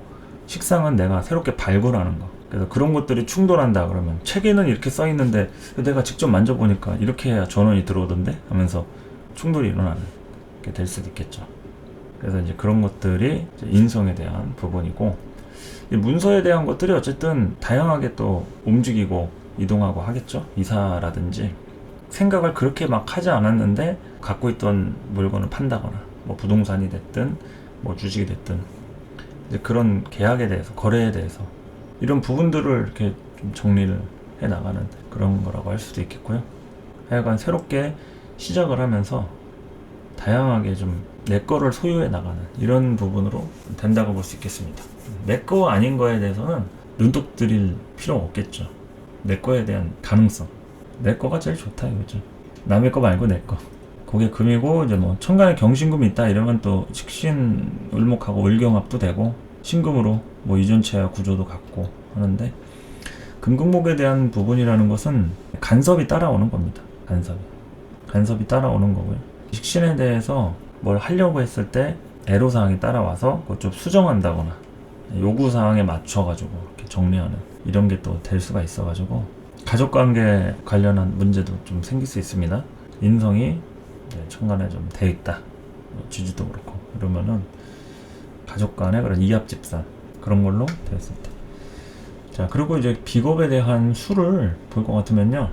식상은 내가 새롭게 발굴하는 거. 그래서 그런 것들이 충돌한다 그러면 책에는 이렇게 써 있는데 내가 직접 만져보니까 이렇게 해야 전원이 들어오던데 하면서 충돌이 일어나는 게 될 수도 있겠죠. 그래서 이제 그런 것들이 이제 인성에 대한 부분이고 이 문서에 대한 것들이 어쨌든 다양하게 또 움직이고 이동하고 하겠죠. 이사라든지 생각을 그렇게 막 하지 않았는데 갖고 있던 물건을 판다거나 뭐 부동산이 됐든 뭐 주식이 됐든 이제 그런 계약에 대해서 거래에 대해서 이런 부분들을 이렇게 좀 정리를 해 나가는 그런 거라고 할 수도 있겠고요. 하여간 새롭게 시작을 하면서 다양하게 좀 내 거를 소유해 나가는 이런 부분으로 된다고 볼 수 있겠습니다. 내 거 아닌 거에 대해서는 눈독 들일 필요가 없겠죠. 내 거에 대한 가능성 내 거가 제일 좋다 이거죠. 남의 거 말고 내 거 그게 금이고 이제 뭐 천간에 경신금이 있다 이러면 또 식신 을목하고 을경합도 되고 신금으로 뭐 이존체와 구조도 같고 하는데 금극목에 대한 부분이라는 것은 간섭이 따라오는 겁니다. 간섭이 따라오는 거고요. 식신에 대해서 뭘 하려고 했을 때 애로사항이 따라와서 그걸 좀 수정한다거나 요구사항에 맞춰가지고 이렇게 정리하는 이런 게 또 될 수가 있어가지고 가족관계 관련한 문제도 좀 생길 수 있습니다. 인성이 천간에 좀 돼 있다, 지지도 그렇고 이러면은 가족 간의 그런 이합집산 그런 걸로 됐을 때. 자, 그리고 이제 비겁에 대한 수를 볼 것 같으면요,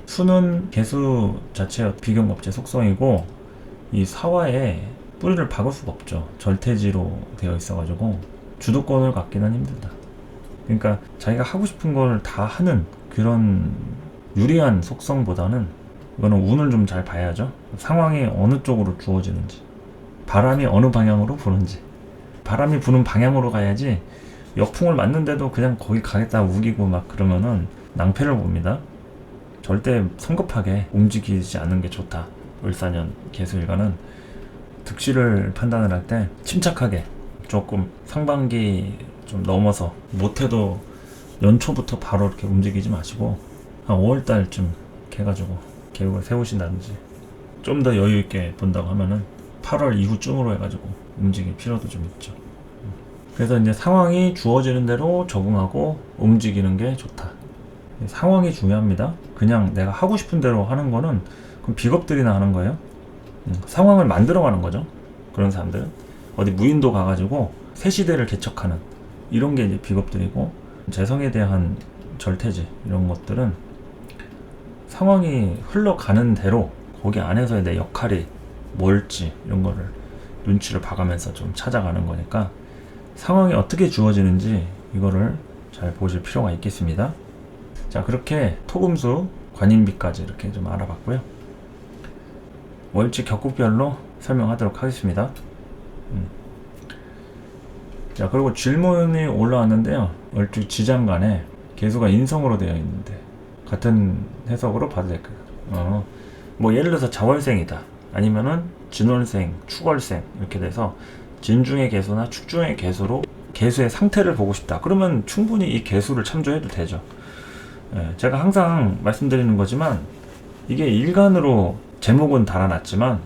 수는 개수 자체가 비경겁제 속성이고 이 사화에 뿌리를 박을 수가 없죠. 절대지로 되어 있어가지고 주도권을 갖기는 힘들다. 그러니까 자기가 하고 싶은 걸 다 하는 그런 유리한 속성보다는 이거는 운을 좀 잘 봐야죠. 상황이 어느 쪽으로 주어지는지, 바람이 어느 방향으로 부는지. 바람이 부는 방향으로 가야지 역풍을 맞는데도 그냥 거기 가겠다 우기고 막 그러면은 낭패를 봅니다. 절대 성급하게 움직이지 않는 게 좋다. 을사년 개수일간은 득실을 판단을 할 때 침착하게 조금 상반기 좀 넘어서 못해도 연초부터 바로 이렇게 움직이지 마시고 한 5월달쯤 이렇게 해가지고 계획을 세우신다든지 좀 더 여유 있게 본다고 하면은 8월 이후쯤으로 해가지고 움직일 필요도 좀 있죠. 그래서 이제 상황이 주어지는 대로 적응하고 움직이는 게 좋다. 상황이 중요합니다. 그냥 내가 하고 싶은 대로 하는 거는 그럼 비겁들이나 하는 거예요. 상황을 만들어가는 거죠. 그런 사람들은 어디 무인도 가가지고 새 시대를 개척하는 이런 게 이제 비겁들이고, 재성에 대한 절태지 이런 것들은 상황이 흘러가는 대로 거기 안에서의 내 역할이 뭘지 이런 거를 눈치를 봐가면서 좀 찾아가는 거니까 상황이 어떻게 주어지는지 이거를 잘 보실 필요가 있겠습니다. 자, 그렇게 토금수, 관인비까지 이렇게 좀 알아봤고요. 월지 격국별로 설명하도록 하겠습니다. 자, 그리고 질문이 올라왔는데요. 월주 지장간에 개수가 인성으로 되어 있는데 같은 해석으로 봐도 될까요? 뭐 예를 들어서 자월생이다, 아니면은 진월생, 축월생 이렇게 돼서 진중의 개수나 축중의 개수로 개수의 상태를 보고 싶다. 그러면 충분히 이 개수를 참조해도 되죠. 제가 항상 말씀드리는 거지만 이게 일간으로 제목은 달아놨지만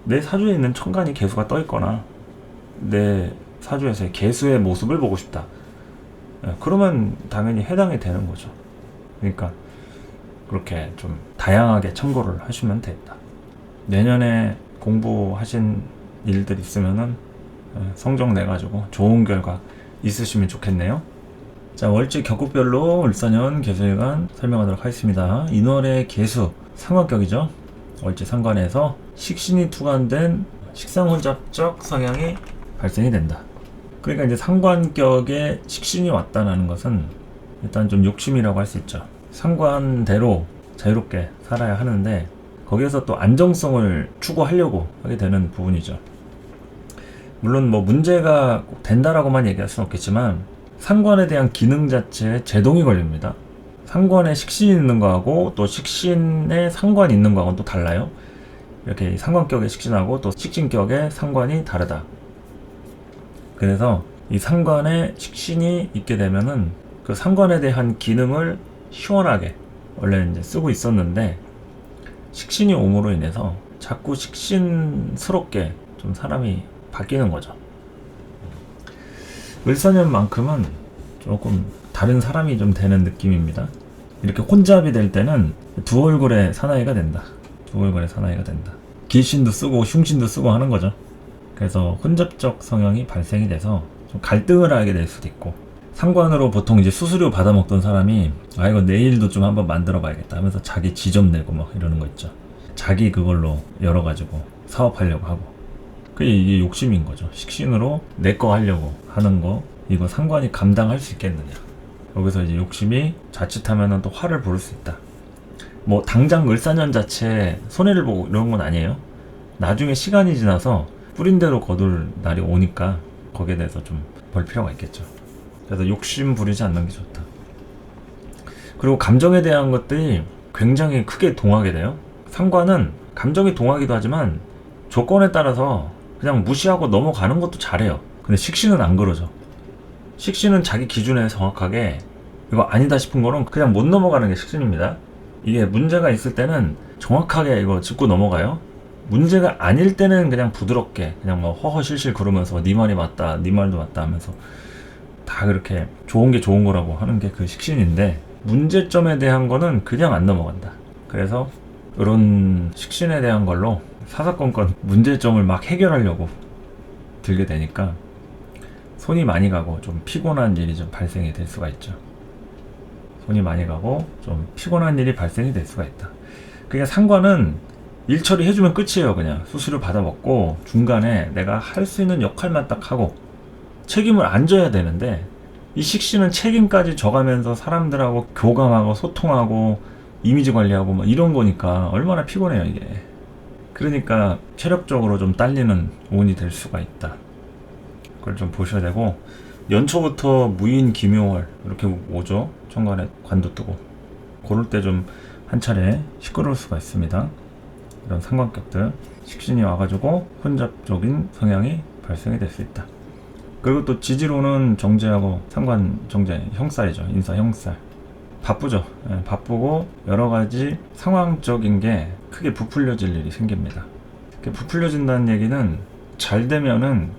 내 사주에 있는 천간이 개수가 떠 있거나 내 사주에서의 개수의 모습을 보고 싶다. 그러면 당연히 해당이 되는 거죠. 그러니까 그렇게 좀 다양하게 참고를 하시면 됩니다. 내년에 공부하신 일들 있으면은 성적 내가지고 좋은 결과 있으시면 좋겠네요. 자, 월지 격국별로 을사년 개수일간 설명하도록 하겠습니다. 인월의 개수 상관격이죠. 월지 상관에서 식신이 투관된 식상혼잡적 성향이 발생이 된다. 그러니까 이제 상관격에 식신이 왔다는 것은 일단 좀 욕심이라고 할 수 있죠. 상관대로 자유롭게 살아야 하는데 거기에서 또 안정성을 추구하려고 하게 되는 부분이죠. 물론 뭐 문제가 꼭 된다라고만 얘기할 수는 없겠지만 상관에 대한 기능 자체에 제동이 걸립니다. 상관에 식신이 있는 거하고 또 식신에 상관이 있는 거하고는 또 달라요. 이렇게 상관격의 식신하고 또 식신격의 상관이 다르다. 그래서 이 상관에 식신이 있게 되면은 그 상관에 대한 기능을 시원하게 원래 이제 쓰고 있었는데 식신이 옴으로 인해서 자꾸 식신스럽게 좀 사람이 바뀌는 거죠. 을사년만큼은 조금 다른 사람이 좀 되는 느낌입니다. 이렇게 혼잡이 될 때는 두 얼굴의 사나이가 된다. 두 얼굴의 사나이가 된다. 길신도 쓰고 흉신도 쓰고 하는 거죠. 그래서 혼잡적 성향이 발생이 돼서 좀 갈등을 하게 될 수도 있고, 상관으로 보통 이제 수수료 받아먹던 사람이 아 이거 내일도 좀 한번 만들어 봐야겠다 하면서 자기 지점 내고 막 이러는 거 있죠. 자기 그걸로 열어가지고 사업하려고 하고, 그게 이게 욕심인 거죠. 식신으로 내 거 하려고 하는 거, 이거 상관이 감당할 수 있겠느냐. 여기서 이제 욕심이 자칫하면은 또 화를 부를 수 있다. 뭐 당장 을사년 자체 손해를 보고 이런 건 아니에요. 나중에 시간이 지나서 뿌린 대로 거둘 날이 오니까 거기에 대해서 좀 볼 필요가 있겠죠. 그래서 욕심 부리지 않는 게 좋다. 그리고 감정에 대한 것들이 굉장히 크게 동하게 돼요. 상관은 감정이 동하기도 하지만 조건에 따라서 그냥 무시하고 넘어가는 것도 잘해요. 근데 식신은 안 그러죠. 식신은 자기 기준에 정확하게 이거 아니다 싶은 거는 그냥 못 넘어가는 게 식신입니다. 이게 문제가 있을 때는 정확하게 이거 짚고 넘어가요. 문제가 아닐 때는 그냥 부드럽게 그냥 뭐 허허실실 그러면서 네 말이 맞다, 네 말도 맞다 하면서 다 그렇게 좋은 게 좋은 거라고 하는 게 그 식신인데, 문제점에 대한 거는 그냥 안 넘어간다. 그래서 이런 식신에 대한 걸로 사사건건 문제점을 막 해결하려고 들게 되니까 손이 많이 가고 좀 피곤한 일이 좀 발생이 될 수가 있죠. 손이 많이 가고 좀 피곤한 일이 발생이 될 수가 있다. 그러니까 상관은 일 처리해주면 끝이에요. 그냥 수수료 받아먹고 중간에 내가 할 수 있는 역할만 딱 하고 책임을 안 져야 되는데, 이 식신은 책임까지 져가면서 사람들하고 교감하고 소통하고 이미지 관리하고 막 이런 거니까 얼마나 피곤해요 이게. 그러니까 체력적으로 좀 딸리는 운이 될 수가 있다. 그걸 좀 보셔야 되고, 연초부터 무인 기묘월 이렇게 오죠. 천간에 관도 뜨고, 그럴 때 좀 한 차례 시끄러울 수가 있습니다. 이런 상관격들, 식신이 와가지고 혼잡적인 성향이 발생이 될 수 있다. 그리고 또 지지로는 정제하고 상관 정제 형살이죠. 인사 형살. 바쁘죠. 예, 바쁘고 여러 가지 상황적인 게 크게 부풀려질 일이 생깁니다. 부풀려진다는 얘기는 잘 되면은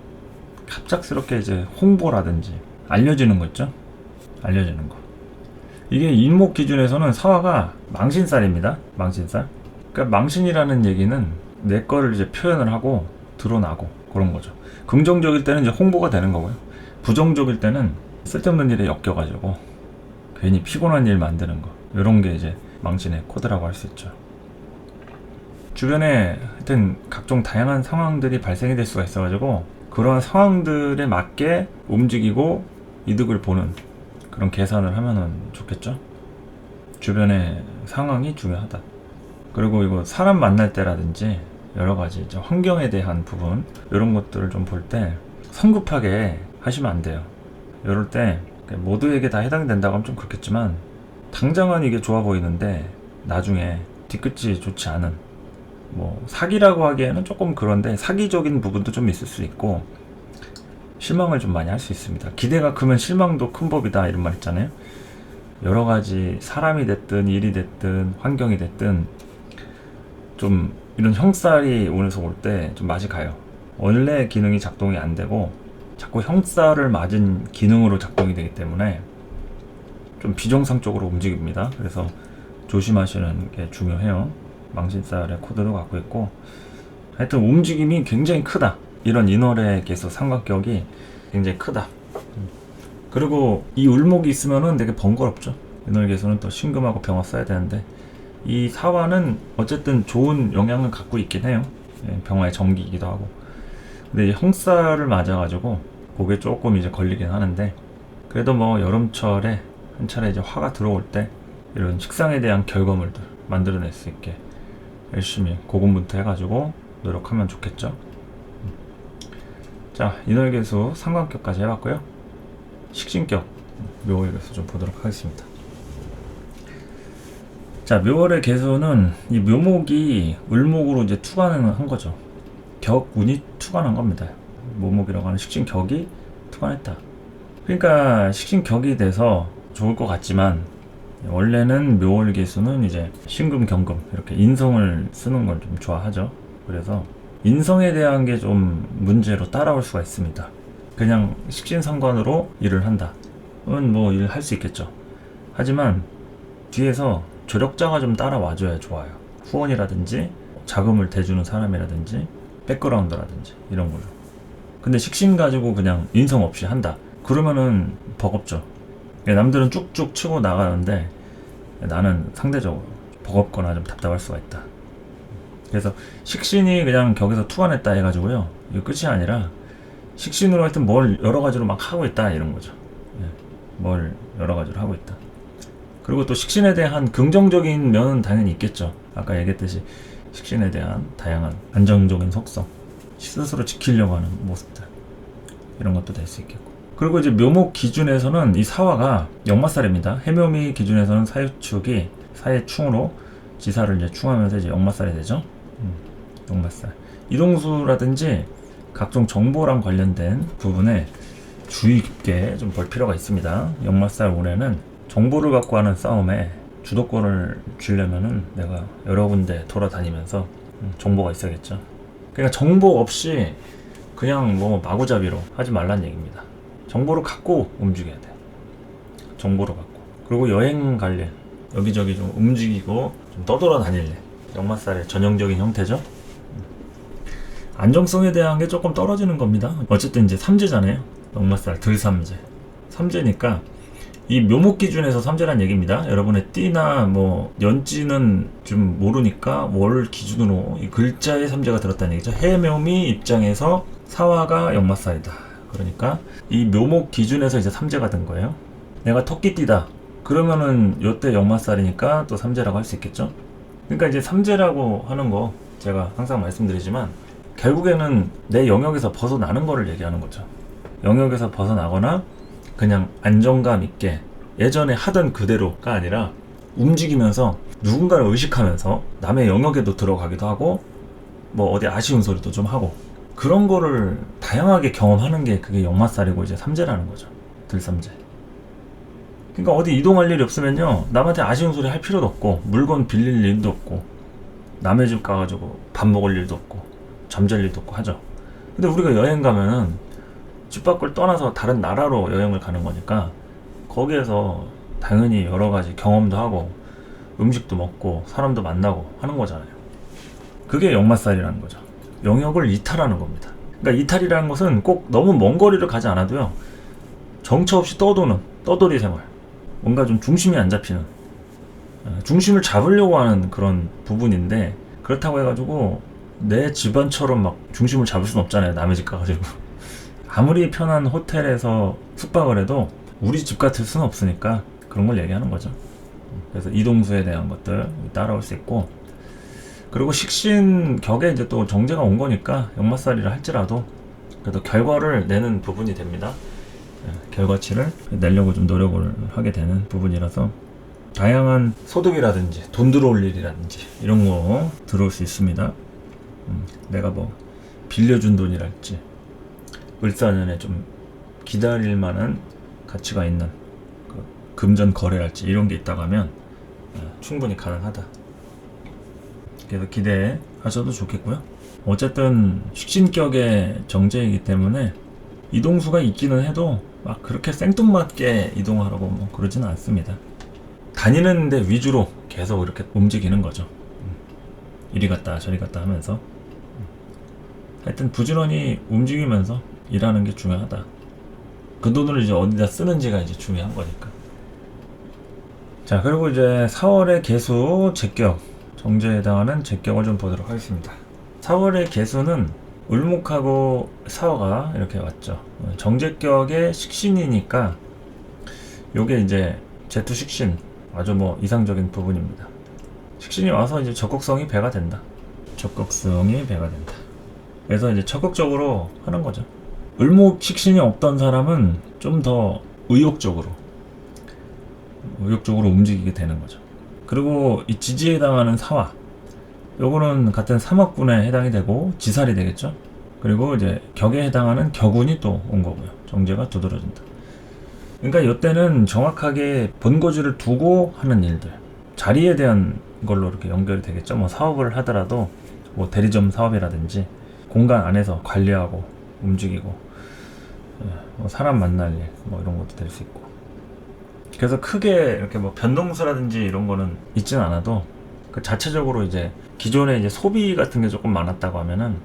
갑작스럽게 이제 홍보라든지 알려지는 거 있죠. 알려지는 거. 이게 인목 기준에서는 사화가 망신살입니다. 망신살. 그러니까 망신이라는 얘기는 내 거를 이제 표현을 하고 드러나고 그런 거죠. 긍정적일 때는 이제 홍보가 되는 거고요. 부정적일 때는 쓸데없는 일에 엮여가지고 괜히 피곤한 일 만드는 거. 이런 게 이제 망신의 코드라고 할 수 있죠. 주변에 하여튼 각종 다양한 상황들이 발생이 될 수가 있어가지고 그러한 상황들에 맞게 움직이고 이득을 보는 그런 계산을 하면은 좋겠죠. 주변의 상황이 중요하다. 그리고 이거 사람 만날 때라든지 여러 가지 이제 환경에 대한 부분, 이런 것들을 좀 볼 때 성급하게 하시면 안 돼요. 이럴 때 모두에게 다 해당이 된다고 하면 좀 그렇겠지만, 당장은 이게 좋아 보이는데 나중에 뒤끝이 좋지 않은, 뭐 사기라고 하기에는 조금 그런데 사기적인 부분도 좀 있을 수 있고 실망을 좀 많이 할 수 있습니다. 기대가 크면 실망도 큰 법이다, 이런 말 있잖아요. 여러 가지 사람이 됐든 일이 됐든 환경이 됐든 좀 이런 형살이 오면서 올 때 좀 맛이 가요. 원래 기능이 작동이 안 되고 자꾸 형살을 맞은 기능으로 작동이 되기 때문에 좀 비정상적으로 움직입니다. 그래서 조심하시는 게 중요해요. 망신살의 코드도 갖고 있고, 하여튼 움직임이 굉장히 크다. 이런 인월에게서 삼각격이 굉장히 크다. 그리고 이 울목이 있으면은 되게 번거롭죠. 인월계에서는 또 신금하고 병화 써야 되는데, 이 사화는 어쨌든 좋은 영향을 갖고 있긴 해요. 병화의 정기이기도 하고. 근데 이 형살을 맞아가지고 그게 조금 이제 걸리긴 하는데, 그래도 뭐 여름철에 한 차례 이제 화가 들어올 때 이런 식상에 대한 결과물들 만들어낼 수 있게 열심히 고군분투 해가지고 노력하면 좋겠죠. 자, 인월계수 상관격까지 해봤고요. 식신격 묘월계수 좀 보도록 하겠습니다. 자, 묘월의 개수는 이 묘목이 을목으로 이제 투관을 한 거죠. 격운이 투관한 겁니다. 묘목이라고 하는 식신격이 투관했다. 그러니까 식신격이 돼서 좋을 것 같지만, 원래는 묘월 개수는 이제 신금, 경금 이렇게 인성을 쓰는 걸 좀 좋아하죠. 그래서 인성에 대한 게 좀 문제로 따라올 수가 있습니다. 그냥 식신상관으로 일을 한다. 은 뭐 일 할 수 있겠죠. 하지만 뒤에서 조력자가 좀 따라와줘야 좋아요. 후원이라든지 자금을 대주는 사람이라든지 백그라운드라든지 이런 걸로. 근데 식신 가지고 그냥 인성 없이 한다. 그러면은 버겁죠. 남들은 쭉쭉 치고 나가는데 나는 상대적으로 버겁거나 좀 답답할 수가 있다. 그래서 식신이 그냥 격에서 투관했다 해가지고요, 이거 끝이 아니라 식신으로 하여튼 뭘 여러 가지로 막 하고 있다, 이런 거죠. 뭘 여러 가지로 하고 있다. 그리고 또 식신에 대한 긍정적인 면은 당연히 있겠죠. 아까 얘기했듯이 식신에 대한 다양한 안정적인 속성, 스스로 지키려고 하는 모습들, 이런 것도 될 수 있겠고. 그리고 이제 묘목 기준에서는 이 사화가 역마살입니다. 해묘미 기준에서는 사유축이 사해충으로 지사를 이제 충하면서 이제 역마살이 되죠. 역마살. 이동수라든지 각종 정보랑 관련된 부분에 주의 깊게 좀 볼 필요가 있습니다. 역마살 운에는 정보를 갖고 하는 싸움에 주도권을 쥐려면은 내가 여러 군데 돌아다니면서 정보가 있어야겠죠. 그러니까 정보 없이 그냥 뭐 마구잡이로 하지 말란 얘기입니다. 정보를 갖고 움직여야 돼. 정보를 갖고. 그리고 여행 갈 일, 여기저기 좀 움직이고 좀 떠돌아다닐 일. 역마살의 전형적인 형태죠. 안정성에 대한 게 조금 떨어지는 겁니다. 어쨌든 이제 삼재잖아요. 역마살 들삼재. 삼재니까 이 묘목 기준에서 삼재란 얘기입니다. 여러분의 띠나 뭐 연지는 좀 모르니까 월 기준으로 이 글자의 삼재가 들었다는 얘기죠. 해묘미 입장에서 사화가 역마살이다. 그러니까 이 묘목 기준에서 이제 삼재가 된 거예요. 내가 토끼띠다. 그러면은 요때 역마살이니까 또 삼재라고 할 수 있겠죠. 그러니까 이제 삼재라고 하는 거 제가 항상 말씀드리지만 결국에는 내 영역에서 벗어나는 거를 얘기하는 거죠. 영역에서 벗어나거나 그냥 안정감 있게 예전에 하던 그대로가 아니라 움직이면서 누군가를 의식하면서 남의 영역에도 들어가기도 하고 뭐 어디 아쉬운 소리도 좀 하고 그런 거를 다양하게 경험하는 게 그게 역마살이고 이제 삼재라는 거죠. 들삼재. 그러니까 어디 이동할 일이 없으면요 남한테 아쉬운 소리 할 필요도 없고 물건 빌릴 일도 없고 남의 집 가가지고 밥 먹을 일도 없고 잠잘 일도 없고 하죠. 근데 우리가 여행 가면은 집 밖을 떠나서 다른 나라로 여행을 가는 거니까 거기에서 당연히 여러 가지 경험도 하고 음식도 먹고 사람도 만나고 하는 거잖아요. 그게 역마살이라는 거죠. 영역을 이탈하는 겁니다. 그러니까 이탈이라는 것은 꼭 너무 먼 거리를 가지 않아도요 정처 없이 떠도는 떠돌이 생활, 뭔가 좀 중심이 안 잡히는, 중심을 잡으려고 하는 그런 부분인데 그렇다고 해가지고 내 집안처럼 막 중심을 잡을 수는 없잖아요. 남의 집 가가지고 아무리 편한 호텔에서 숙박을 해도 우리 집 같을 수는 없으니까 그런 걸 얘기하는 거죠. 그래서 이동수에 대한 것들 따라올 수 있고, 그리고 식신 격에 이제 또 정제가 온 거니까 역마살이라 할지라도 그래도 결과를 내는 부분이 됩니다. 결과치를 내려고 좀 노력을 하게 되는 부분이라서 다양한 소득이라든지 돈 들어올 일이라든지 이런 거 들어올 수 있습니다. 내가 뭐 빌려준 돈이랄지 을사년에 좀 기다릴 만한 가치가 있는 그 금전 거래할지 이런 게 있다고 하면 충분히 가능하다. 그래서 기대하셔도 좋겠고요. 어쨌든 식신격의 정제이기 때문에 이동수가 있기는 해도 막 그렇게 생뚱맞게 이동하라고 뭐 그러지는 않습니다. 다니는데 위주로 계속 이렇게 움직이는 거죠. 이리 갔다 저리 갔다 하면서 하여튼 부지런히 움직이면서 일하는 게 중요하다. 그 돈을 이제 어디다 쓰는지가 이제 중요한 거니까. 자, 그리고 이제 4월의 개수 제격, 정제에 해당하는 제격을 좀 보도록 하겠습니다. 4월의 개수는 을목하고 사화가 이렇게 왔죠. 정제격의 식신이니까 요게 이제 제투 식신 아주 뭐 이상적인 부분입니다. 식신이 와서 이제 적극성이 배가 된다. 적극성이 배가 된다. 그래서 이제 적극적으로 하는 거죠. 을목 식신이 없던 사람은 좀 더 의욕적으로 움직이게 되는 거죠. 그리고 이 지지에 해당하는 사화, 요거는 같은 삼합군에 해당이 되고 지살이 되겠죠. 그리고 이제 격에 해당하는 격운이 또 온 거고요. 정제가 두드러진다. 그러니까 이때는 정확하게 본거지를 두고 하는 일들, 자리에 대한 걸로 이렇게 연결이 되겠죠. 뭐 사업을 하더라도 뭐 대리점 사업이라든지 공간 안에서 관리하고 움직이고 뭐 사람 만날 일, 뭐 이런 것도 될 수 있고. 그래서 크게 이렇게 뭐 변동수라든지 이런 거는 있진 않아도 그 자체적으로 이제 기존에 이제 소비 같은 게 조금 많았다고 하면은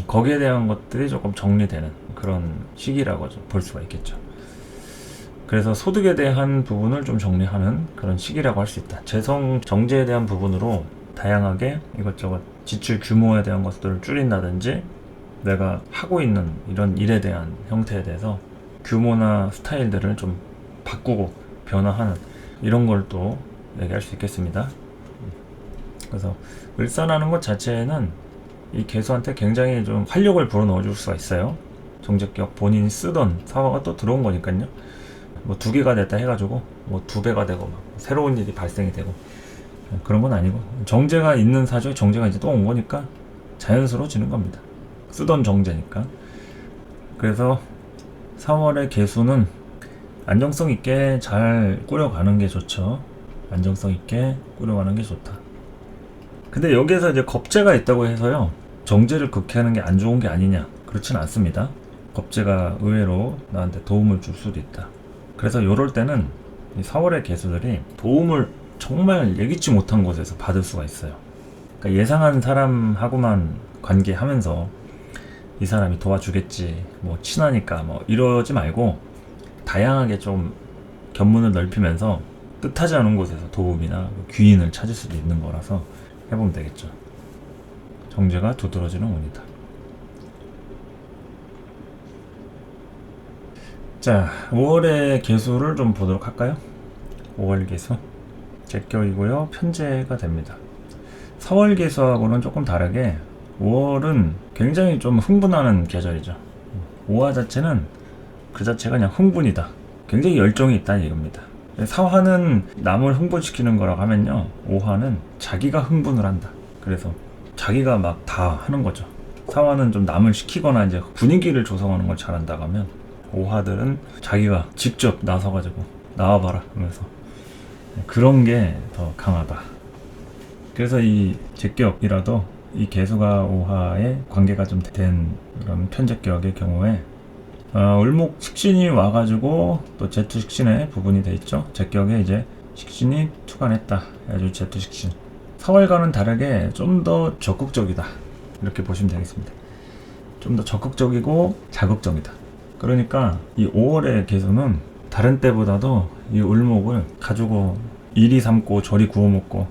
거기에 대한 것들이 조금 정리되는 그런 시기라고 좀 볼 수가 있겠죠. 그래서 소득에 대한 부분을 좀 정리하는 그런 시기라고 할 수 있다. 재성 정제에 대한 부분으로 다양하게 이것저것 지출 규모에 대한 것들을 줄인다든지 내가 하고 있는 이런 일에 대한 형태에 대해서 규모나 스타일들을 좀 바꾸고 변화하는 이런 걸 또 얘기할 수 있겠습니다. 그래서 을산하는 것 자체는 이 개수한테 굉장히 좀 활력을 불어넣어 줄 수가 있어요. 정제격 본인이 쓰던 사화가 또 들어온 거니까요. 뭐 2개가 됐다 해가지고 뭐 2배가 되고 막 새로운 일이 발생이 되고 그런 건 아니고 정제가 있는 사주에 정제가 이제 또 온 거니까 자연스러워지는 겁니다. 쓰던 정제니까. 그래서 4월의 개수는 안정성 있게 잘 꾸려가는 게 좋죠. 안정성 있게 꾸려가는 게 좋다. 근데 여기에서 이제 겁재가 있다고 해서요, 정제를 극해하는 게 안 좋은 게 아니냐, 그렇진 않습니다. 겁재가 의외로 나한테 도움을 줄 수도 있다. 그래서 이럴 때는 이 4월의 개수들이 도움을 정말 예기치 못한 곳에서 받을 수가 있어요. 그러니까 예상한 사람하고만 관계하면서 이 사람이 도와주겠지, 뭐 친하니까 뭐 이러지 말고 다양하게 좀 견문을 넓히면서 뜻하지 않은 곳에서 도움이나 귀인을 찾을 수도 있는 거라서 해보면 되겠죠. 정제가 두드러지는 운이다. 자, 5월의 개수를 좀 보도록 할까요? 5월 개수 제격이고요, 편제가 됩니다. 4월 개수하고는 조금 다르게 5월은 굉장히 좀 흥분하는 계절이죠. 5화 자체는 그 자체가 그냥 흥분이다, 굉장히 열정이 있다는 얘기입니다. 4화는 남을 흥분시키는 거라고 하면요, 5화는 자기가 흥분을 한다. 그래서 자기가 막 다 하는 거죠. 4화는 좀 남을 시키거나 이제 분위기를 조성하는 걸 잘한다고 하면, 5화들은 자기가 직접 나서가지고 나와봐라 하면서 그런 게 더 강하다. 그래서 이 제격이라도 이 개수가 5화에 관계가 좀 된 그런 편제격의 경우에 을목 식신이 와가지고 또 제투 식신의 부분이 돼 있죠. 제격에 이제 식신이 투관했다. 아주 제투 식신. 4월과는 다르게 좀 더 적극적이다, 이렇게 보시면 되겠습니다. 좀 더 적극적이고 자극적이다. 그러니까 이 5월의 개수는 다른 때보다도 이 을목을 가지고 이리 삼고 저리 구워 먹고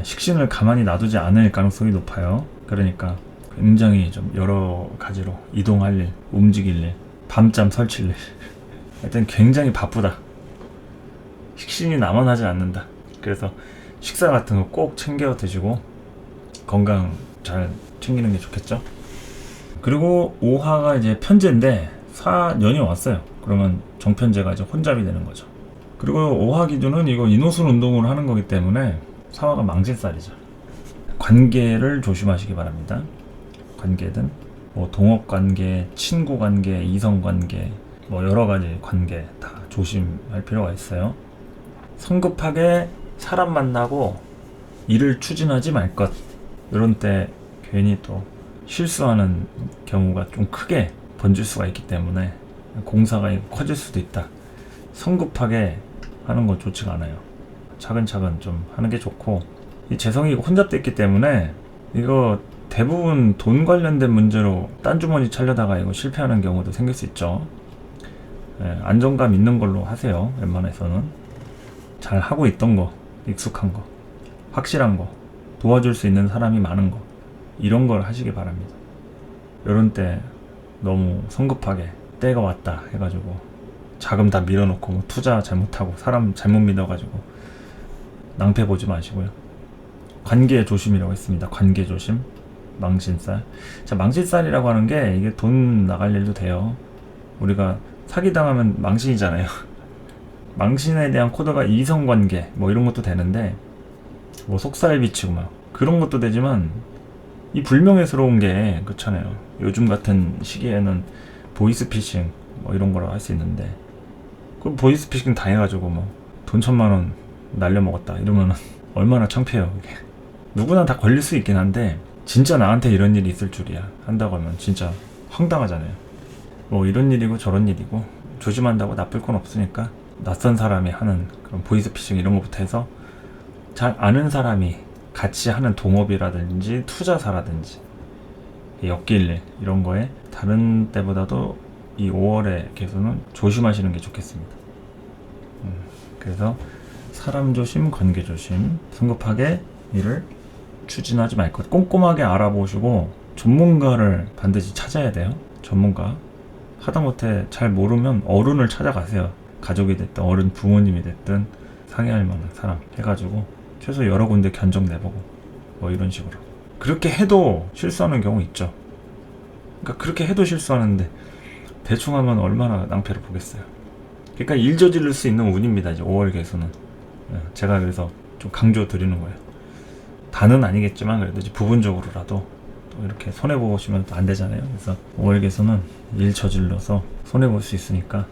식신을 가만히 놔두지 않을 가능성이 높아요. 그러니까 굉장히 좀 여러 가지로 이동할 일, 움직일 일, 밤잠 설칠 일, 하여튼 굉장히 바쁘다. 식신이 남아나지 않는다. 그래서 식사 같은 거 꼭 챙겨 드시고 건강 잘 챙기는 게 좋겠죠. 그리고 5화가 이제 편제인데 4년이 왔어요. 그러면 정편제가 이제 혼잡이 되는 거죠. 그리고 5화 기준은 이거 인호술 운동을 하는 거기 때문에 4화가 망신살이죠. 관계를 조심하시기 바랍니다. 관계든 뭐 동업관계, 친구관계, 이성관계, 뭐 여러가지 관계 다 조심할 필요가 있어요. 성급하게 사람 만나고 일을 추진하지 말 것. 이런 때 괜히 또 실수하는 경우가 좀 크게 번질 수가 있기 때문에 공사가 커질 수도 있다. 성급하게 하는 건 좋지가 않아요. 차근차근 좀 하는 게 좋고, 이 재성이 혼잡돼 있기 때문에 이거 대부분 돈 관련된 문제로 딴 주머니 차려다가 이거 실패하는 경우도 생길 수 있죠. 안정감 있는 걸로 하세요. 웬만해서는 잘 하고 있던 거, 익숙한 거, 확실한 거, 도와줄 수 있는 사람이 많은 거, 이런 걸 하시기 바랍니다. 이런 때 너무 성급하게 때가 왔다 해가지고 자금 다 밀어놓고 뭐 투자 잘못하고 사람 잘못 믿어가지고 낭패 보지 마시고요. 관계 조심이라고 했습니다. 관계 조심. 망신살. 자, 망신살이라고 하는 게 이게 돈 나갈 일도 돼요. 우리가 사기당하면 망신이잖아요. 망신에 대한 코드가 이성관계 뭐 이런 것도 되는데, 뭐 속살 비치고 막 그런 것도 되지만 이 불명예스러운 게 그렇잖아요. 요즘 같은 시기에는 보이스피싱 뭐 이런 거라고 할 수 있는데, 그 보이스피싱 당해가지고 뭐 돈 1,000,000원 날려먹었다 이러면은 얼마나 창피해요. 이게 누구나 다 걸릴 수 있긴 한데, 진짜 나한테 이런 일이 있을 줄이야 한다고 하면 진짜 황당하잖아요. 뭐 이런 일이고 저런 일이고 조심한다고 나쁠 건 없으니까 낯선 사람이 하는 그런 보이스피싱 이런 것부터 해서 잘 아는 사람이 같이 하는 동업이라든지 투자사라든지 엮일 일 이런 거에 다른 때보다도 이 5월의 개수는 조심하시는 게 좋겠습니다. 그래서 사람 조심, 관계 조심, 성급하게 일을 추진하지 말 것. 꼼꼼하게 알아보시고 전문가를 반드시 찾아야 돼요. 전문가. 하다못해 잘 모르면 어른을 찾아가세요. 가족이 됐든 어른 부모님이 됐든 상의할 만한 사람 해가지고 최소 여러 군데 견적 내보고 뭐 이런 식으로. 그렇게 해도 실수하는 경우 있죠. 그러니까 그렇게 해도 실수하는데 대충 하면 얼마나 낭패를 보겠어요. 그러니까 일 저지를 수 있는 운입니다. 이제 5월 개수는. 제가 그래서 좀 강조 드리는 거예요. 다는 아니겠지만 그래도 이제 부분적으로라도 또 이렇게 손해보시면 또 안 되잖아요. 그래서 5월개수는 일 저질러서 손해볼 수 있으니까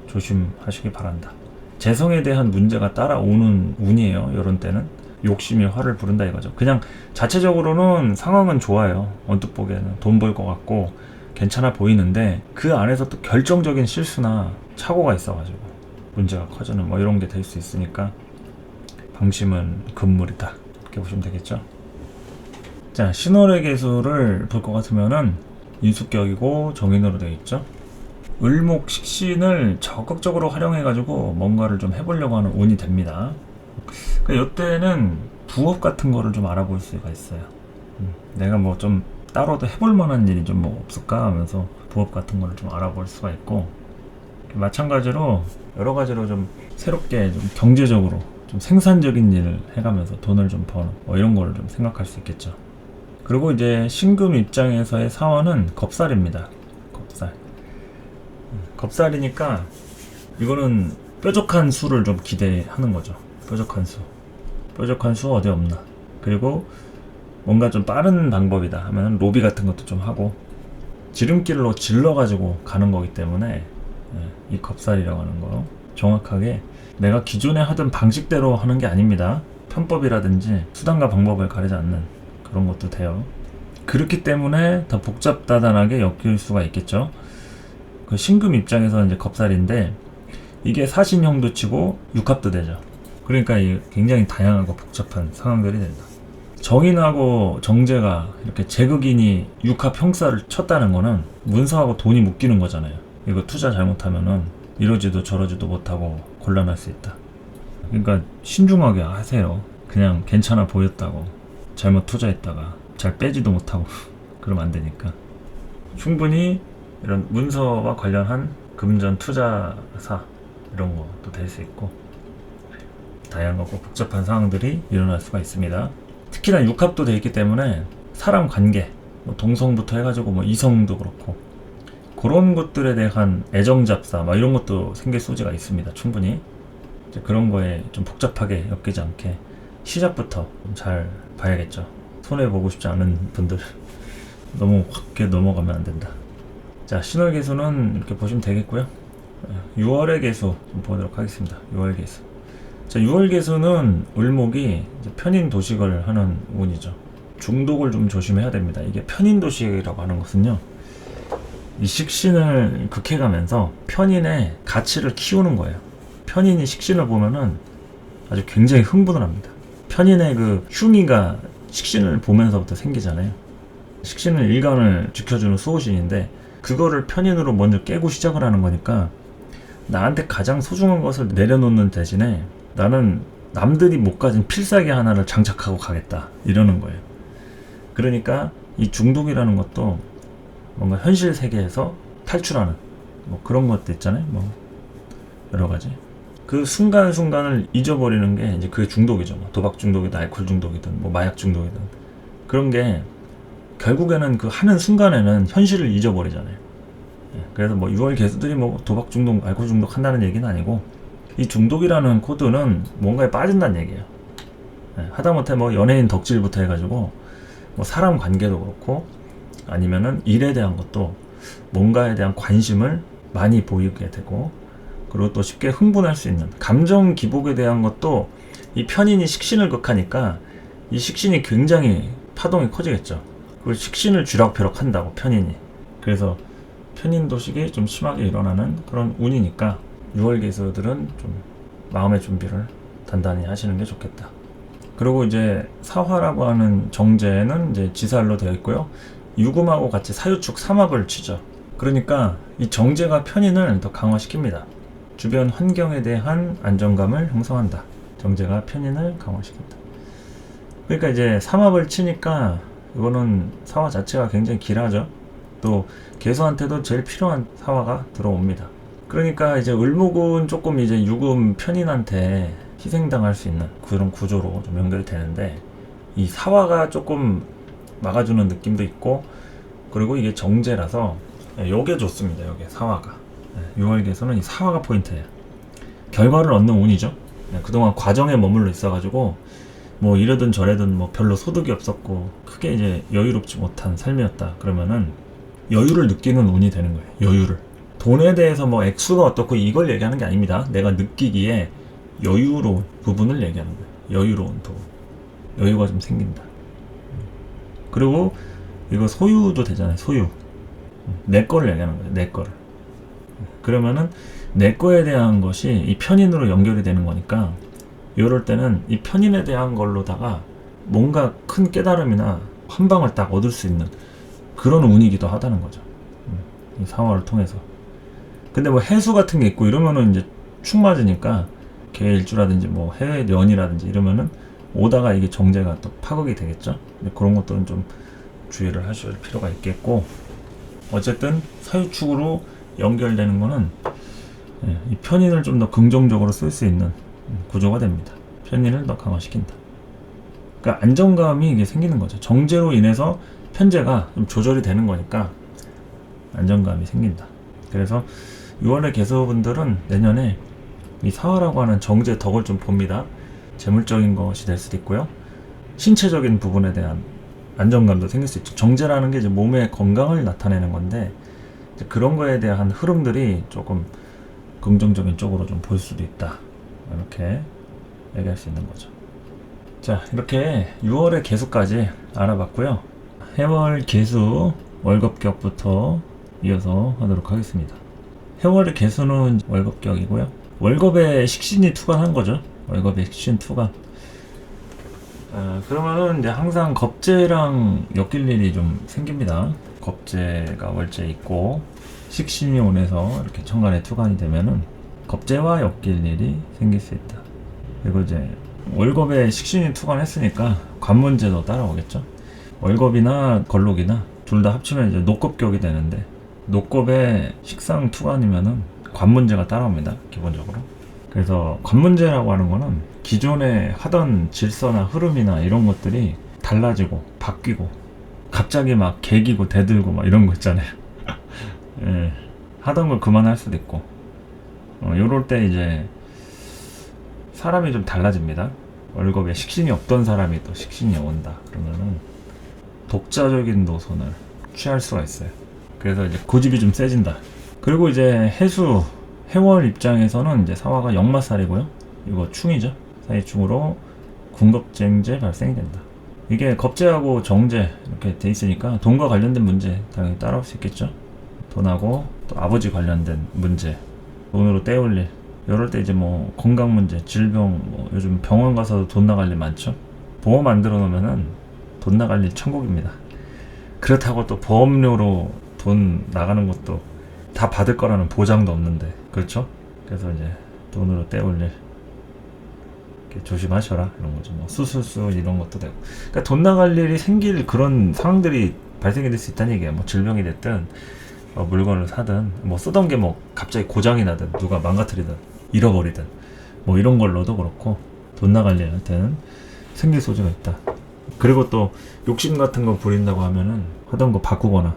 조심하시기 바란다. 재성에 대한 문제가 따라오는 운이에요. 이런 때는 욕심이 화를 부른다 이거죠. 그냥 자체적으로는 상황은 좋아요. 언뜻 보기에는 돈 벌 것 같고 괜찮아 보이는데 그 안에서 또 결정적인 실수나 착오가 있어가지고 문제가 커지는 뭐 이런 게 될 수 있으니까 방심은 금물이다 이렇게 보시면 되겠죠. 자, 신월의 개수를 볼 것 같으면은 인수격이고 정인으로 되어 있죠. 을목 식신을 적극적으로 활용해가지고 뭔가를 좀 해보려고 하는 운이 됩니다. 그러니까 이때는 부업 같은 거를 좀 알아볼 수가 있어요. 내가 뭐 좀 따로도 해볼 만한 일이 좀 뭐 없을까 하면서 부업 같은 거를 좀 알아볼 수가 있고, 마찬가지로 여러 가지로 좀 새롭게 좀 경제적으로 좀 생산적인 일을 해가면서 돈을 좀 버는 뭐 이런 거를 좀 생각할 수 있겠죠. 그리고 이제 신금 입장에서의 사원은 겁살입니다. 겁살. 겁살이니까 이거는 뾰족한 수를 좀 기대하는 거죠. 뾰족한 수. 뾰족한 수 어디 없나. 그리고 뭔가 좀 빠른 방법이다 하면 로비 같은 것도 좀 하고 지름길로 질러가지고 가는 거기 때문에 이 겁살이라고 하는 거 정확하게 내가 기존에 하던 방식대로 하는 게 아닙니다. 편법이라든지 수단과 방법을 가리지 않는 그런 것도 돼요. 그렇기 때문에 더 복잡다단하게 엮일 수가 있겠죠. 그 신금 입장에서 이제 겁살인데 이게 사신형도 치고 육합도 되죠. 그러니까 굉장히 다양하고 복잡한 상황들이 된다. 정인하고 정제가 이렇게 제극인이 육합 형사를 쳤다는 거는 문서하고 돈이 묶이는 거잖아요. 이거 투자 잘못하면은 이러지도 저러지도 못하고 곤란할 수 있다. 그러니까 신중하게 하세요. 그냥 괜찮아 보였다고 잘못 투자했다가 잘 빼지도 못하고 그러면 안 되니까 충분히 이런 문서와 관련한 금전 투자사 이런 것도 될 수 있고 다양하고 복잡한 상황들이 일어날 수가 있습니다. 특히나 육합도 되어 있기 때문에 사람 관계, 뭐 동성부터 해가지고 뭐 이성도 그렇고 그런 것들에 대한 애정잡사 뭐 이런 것도 생길 소지가 있습니다. 충분히 이제 그런 거에 좀 복잡하게 엮이지 않게 시작부터 좀 잘 봐야겠죠. 손해보고 싶지 않은 분들 너무 확 넘어가면 안 된다. 자, 신월개수는 이렇게 보시면 되겠고요. 6월의 개수 좀 보도록 하겠습니다. 6월 개수. 자, 6월 개수는 을목이 편인 도식을 하는 운이죠. 중독을 좀 조심해야 됩니다. 이게 편인 도식이라고 하는 것은요, 이 식신을 극해가면서 편인의 가치를 키우는 거예요. 편인이 식신을 보면은 아주 굉장히 흥분을 합니다. 편인의 그 흉의가 식신을 보면서부터 생기잖아요. 식신을 일간을 지켜주는 수호신인데 그거를 편인으로 먼저 깨고 시작을 하는 거니까 나한테 가장 소중한 것을 내려놓는 대신에 나는 남들이 못 가진 필살기 하나를 장착하고 가겠다 이러는 거예요. 그러니까 이 중독이라는 것도 뭔가 현실 세계에서 탈출하는 뭐 그런 것도 있잖아요. 뭐 여러 가지 그 순간순간을 잊어버리는 게 이제 그게 중독이죠. 뭐 도박 중독이든 알코올 중독이든 뭐 마약 중독이든 그런 게 결국에는 그 하는 순간에는 현실을 잊어버리잖아요. 그래서 뭐 6월 개수들이 뭐 도박 중독, 알코올 중독 한다는 얘기는 아니고 이 중독이라는 코드는 뭔가에 빠진다는 얘기예요. 하다못해 뭐 연예인 덕질부터 해가지고 뭐 사람 관계도 그렇고 아니면은 일에 대한 것도 뭔가에 대한 관심을 많이 보이게 되고 그리고 또 쉽게 흥분할 수 있는 감정 기복에 대한 것도 이 편인이 식신을 극하니까 이 식신이 굉장히 파동이 커지겠죠. 그걸 식신을 쥐락펴락 한다고 편인이. 그래서 편인 도식이 좀 심하게 일어나는 그런 운이니까 6월 개수들은 좀 마음의 준비를 단단히 하시는 게 좋겠다. 그리고 이제 사화라고 하는 정제는 이제 지살로 되어 있고요. 유금하고 같이 사유축 삼합을 치죠. 그러니까 이 정제가 편인을 더 강화시킵니다. 주변 환경에 대한 안정감을 형성한다. 정제가 편인을 강화시킨다. 그러니까 이제 삼합을 치니까 이거는 사화 자체가 굉장히 길하죠. 또 개수한테도 제일 필요한 사화가 들어옵니다. 그러니까 이제 을목은 조금 이제 유금 편인한테 희생당할 수 있는 그런 구조로 좀 연결되는데 이 사화가 조금 막아주는 느낌도 있고 그리고 이게 정제라서 요게 좋습니다. 요게 사화가 6월 개수는 이 사화가 포인트예요. 결과를 얻는 운이죠. 그동안 과정에 머물러 있어가지고 뭐 이러든 저러든 뭐 별로 소득이 없었고 크게 이제 여유롭지 못한 삶이었다 그러면은 여유를 느끼는 운이 되는 거예요. 여유를. 돈에 대해서 뭐 액수가 어떻고 이걸 얘기하는 게 아닙니다. 내가 느끼기에 여유로운 부분을 얘기하는 거예요. 여유로운 돈. 여유가 좀 생긴다. 그리고 이거 소유도 되잖아요. 소유. 내 거를 얘기하는 거예요. 내 거를. 그러면은 내 거에 대한 것이 이 편인으로 연결이 되는 거니까 이럴 때는 이 편인에 대한 걸로다가 뭔가 큰 깨달음이나 한 방을 딱 얻을 수 있는 그런 운이기도 하다는 거죠. 이 상황을 통해서. 근데 뭐 해수 같은 게 있고 이러면은 이제 축 맞으니까 개일주라든지 뭐 해외 연이라든지 이러면은 오다가 이게 정제가 또 파극이 되겠죠. 근데 그런 것들은 좀 주의를 하실 필요가 있겠고, 어쨌든 사유축으로 연결되는 거는 이 편인을 좀 더 긍정적으로 쓸 수 있는 구조가 됩니다. 편인을 더 강화시킨다. 그러니까 안정감이 이게 생기는 거죠. 정제로 인해서 편제가 좀 조절이 되는 거니까 안정감이 생긴다. 그래서 6월의 개수분들은 내년에 이 사화라고 하는 정제 덕을 좀 봅니다. 재물적인 것이 될 수도 있고요. 신체적인 부분에 대한 안정감도 생길 수 있죠. 정제라는 게 이제 몸의 건강을 나타내는 건데 이제 그런 거에 대한 흐름들이 조금 긍정적인 쪽으로 좀 볼 수도 있다. 이렇게 얘기할 수 있는 거죠. 자, 이렇게 6월의 개수까지 알아봤고요. 해월 개수 월급격부터 이어서 하도록 하겠습니다. 해월의 개수는 월급격이고요. 월급에 식신이 투관한 거죠. 월급에 식신 투관. 그러면은 이제 항상 겁재랑 엮일 일이 좀 생깁니다. 겁재가 월재 있고 식신이 온해서 이렇게 천간에 투관이 되면은 겁재와 엮일 일이 생길 수 있다. 그리고 이제 월급에 식신이 투관했으니까 관문제도 따라오겠죠. 월급이나 걸록이나 둘 다 합치면 이제 녹겁격이 되는데 녹겁에 식상 투관이면은 관문제가 따라옵니다. 기본적으로. 그래서 관문제라고 하는 거는 기존에 하던 질서나 흐름이나 이런 것들이 달라지고 바뀌고 갑자기 막 개기고 대들고 막 이런 거 있잖아요. 예, 하던 걸 그만할 수도 있고 요럴 때 이제 사람이 좀 달라집니다. 월급에 식신이 없던 사람이 또 식신이 온다 그러면은 독자적인 노선을 취할 수가 있어요. 그래서 이제 고집이 좀 세진다. 그리고 이제 해수 해월 입장에서는 이제 사화가 역마살이고요. 이거 충이죠. 사이충으로 군겁쟁제 발생이 된다. 이게 겁재하고 정제 이렇게 돼 있으니까 돈과 관련된 문제 당연히 따라올 수 있겠죠. 돈하고 또 아버지 관련된 문제, 돈으로 때울 일. 이럴 때 이제 뭐 건강 문제, 질병, 뭐 요즘 병원 가서도 돈 나갈 일 많죠. 보험 안 들어놓으면은 돈 나갈 일 천국입니다. 그렇다고 또 보험료로 돈 나가는 것도 다 받을 거라는 보장도 없는데, 그렇죠? 그래서 이제 돈으로 때울 일 이렇게 조심하셔라 이런 거죠. 뭐 수술수 이런 것도 되고. 그러니까 돈 나갈 일이 생길 그런 상황들이 발생이 될 수 있다는 얘기예요. 뭐 질병이 됐든 물건을 사든 뭐 쓰던 게 뭐 갑자기 고장이 나든 누가 망가뜨리든 잃어버리든 뭐 이런 걸로도 그렇고 돈 나갈 일한테는 생길 소지가 있다. 그리고 또 욕심 같은 거 부린다고 하면은 하던 거 바꾸거나